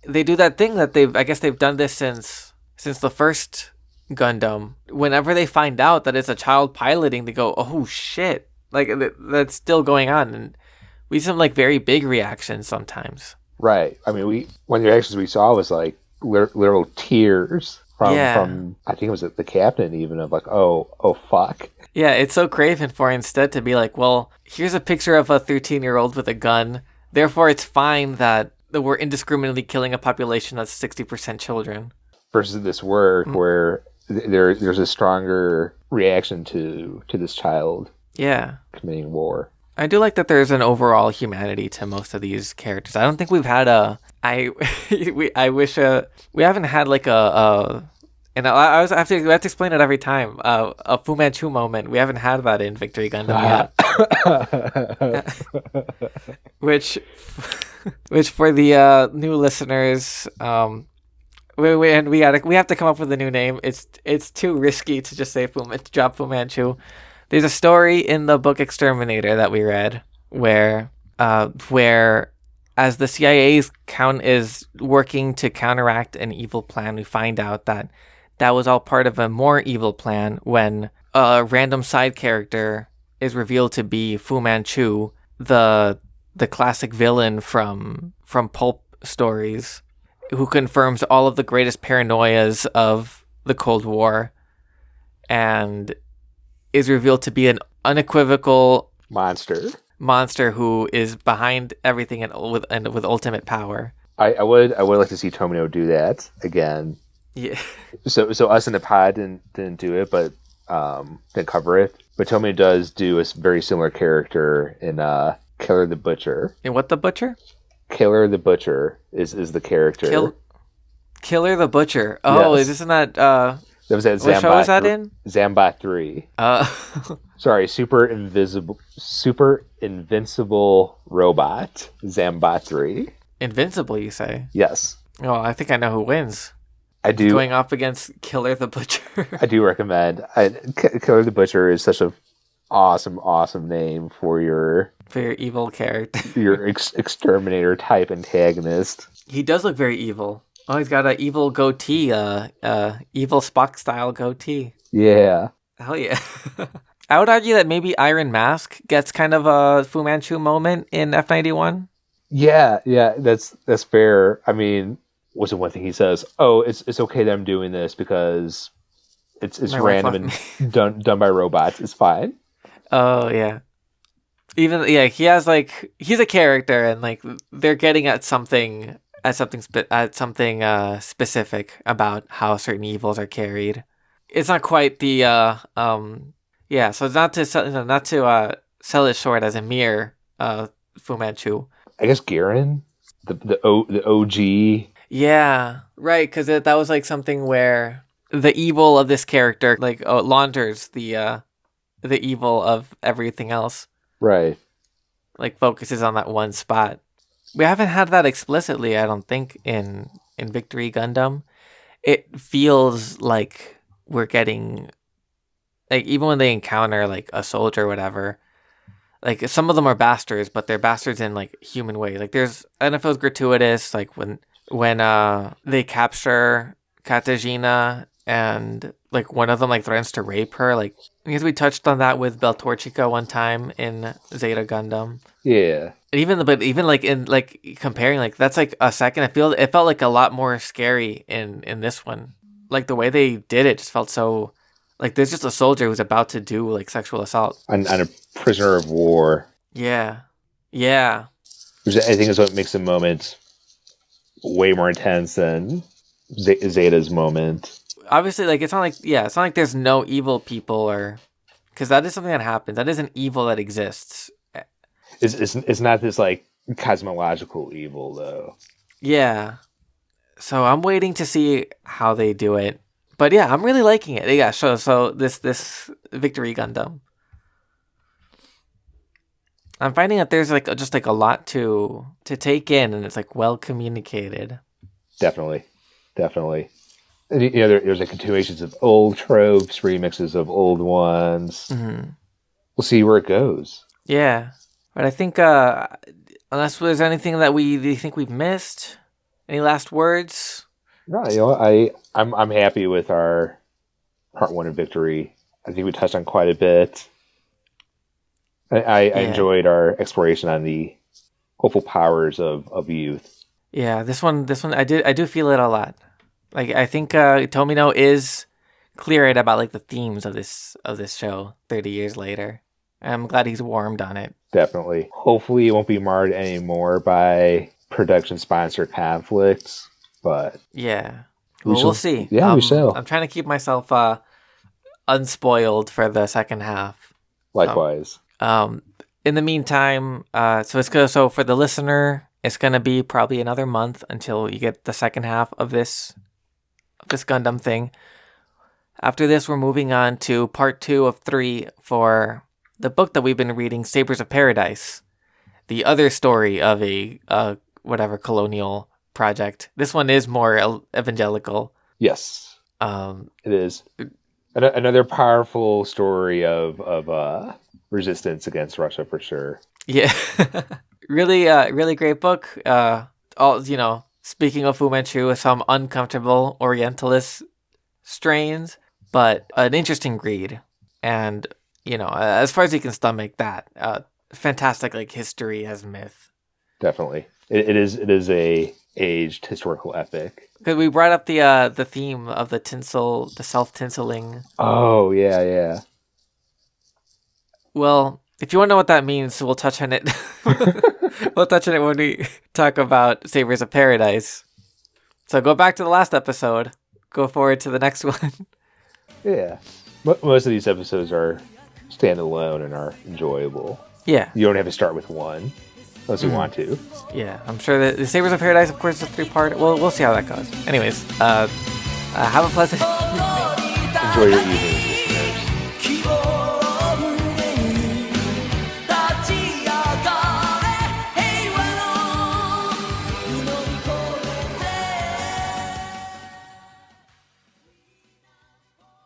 S2: they do that thing that they've done this since the first Gundam. Whenever they find out that it's a child piloting, they go, "Oh shit!" That's still going on, and we see some very big reactions sometimes.
S3: Right. I mean, one of the reactions we saw was literal tears from I think it was the captain even of like, oh fuck.
S2: Yeah, it's so craven for instead to be like, well, here's a picture of a 13-year-old with a gun. Therefore, it's fine that we're indiscriminately killing a population that's 60% children.
S3: Versus this work where there's a stronger reaction to this child committing war.
S2: I do like that there's an overall humanity to most of these characters. I don't think we've had I wish we haven't had like and I have to explain it every time. A Fu Manchu moment. We haven't had that in Victory Gundam yet. which for the new listeners, we have to come up with a new name. It's too risky to just say drop Fu Manchu. There's a story in the book Exterminator that we read where as the CIA's is working to counteract an evil plan, we find out that was all part of a more evil plan when a random side character is revealed to be Fu Manchu, the classic villain from pulp stories, who confirms all of the greatest paranoias of the Cold War, and is revealed to be an unequivocal monster who is behind everything and with ultimate power.
S3: I would like to see Tomino do that again.
S2: Yeah.
S3: So us in the pod didn't do it, but didn't cover it. But Tomino does do a very similar character in Killer the Butcher.
S2: In what the Butcher?
S3: Killer the Butcher is the character.
S2: Killer the Butcher. Oh, yes. Is this in that? That
S3: was at Zambot.
S2: What show was that in?
S3: Zambot 3. Sorry, super invincible robot. Zambot 3.
S2: Invincible, you say?
S3: Yes.
S2: Oh, I think I know who wins.
S3: I do.
S2: Going up against Killer the Butcher.
S3: I do recommend. Killer the Butcher is such a awesome name for your
S2: evil character.
S3: Your exterminator type antagonist.
S2: He does look very evil. Oh, he's got an evil goatee, evil Spock style goatee.
S3: Yeah.
S2: Hell yeah. I would argue that maybe Iron Mask gets kind of a Fu Manchu moment in F91.
S3: Yeah, that's fair. I mean, what's the one thing he says? Oh, it's okay that I'm doing this because it's random and done by robots. It's fine. Oh
S2: yeah. He has he's a character and they're getting at something specific about how certain evils are carried. It's not quite the so it's not to sell it short as a mere Fu Manchu.
S3: I guess Garen, the OG.
S2: Yeah, right, because that was something where the evil of this character launders the evil of everything else.
S3: Right.
S2: Focuses on that one spot. We haven't had that explicitly, I don't think, in Victory Gundam. It feels like we're getting even when they encounter a soldier or whatever, some of them are bastards, but they're bastards in human ways. I don't know if it was gratuitous, when they capture Katarzyna and one of them threatens to rape her. I guess we touched on that with Beltorchica one time in Zeta Gundam.
S3: Yeah.
S2: And even comparing that's a second. It felt a lot more scary in this one. The way they did it just felt so there's just a soldier who's about to do sexual assault
S3: on a prisoner of war.
S2: Yeah.
S3: Which I think is what makes the moment way more intense than Zeta's moment.
S2: Obviously, it's not it's not there's no evil people, or because that is something that happens. That is an evil that exists.
S3: It's not this cosmological evil though.
S2: Yeah. So I'm waiting to see how they do it. But yeah, I'm really liking it. Yeah, so this Victory Gundam. I'm finding that there's just a lot to take in, and it's well communicated. Definitely.
S3: And, there's continuations of old tropes, remixes of old ones.
S2: Mm-hmm.
S3: We'll see where it goes.
S2: Yeah, but I think unless there's anything that we think we've missed, any last words?
S3: No, I'm happy with our part 1 of Victory. I think we touched on quite a bit. I enjoyed our exploration on the hopeful powers of youth.
S2: Yeah, this one I do feel it a lot. Like I think Tomino is clear-eyed about like the themes of this show 30 years later. I'm glad he's warmed on it.
S3: Definitely. Hopefully it won't be marred anymore by production sponsor conflicts, but
S2: yeah. We'll see.
S3: Yeah, we shall.
S2: I'm trying to keep myself unspoiled for the second half.
S3: Likewise.
S2: In the meantime, so for the listener, it's gonna be probably another month until you get the second half of this Gundam thing. After this, we're moving on to part 2 of 3 for the book that we've been reading, Sabers of Paradise, the other story of a colonial project. This one is more evangelical.
S3: Yes, it is. Another powerful story of resistance against Russia for sure.
S2: Yeah, really great book. Speaking of Fu Manchu, some uncomfortable Orientalist strains, but an interesting read. And as far as you can stomach that, fantastic like history as myth.
S3: Definitely, it is a aged historical epic.
S2: Because we brought up the theme of the self-tinseling.
S3: Oh yeah.
S2: Well, if you want to know what that means, we'll touch on it. We'll touch on it when we talk about Sabers of Paradise. So go back to the last episode. Go forward to the next one.
S3: Yeah. Most of these episodes are standalone and are enjoyable.
S2: Yeah.
S3: You don't have to start with one unless you want to.
S2: Yeah, I'm sure that the Sabers of Paradise, of course, is a 3-part. We'll see how that goes. Anyways, have a pleasant
S3: Enjoy your evening.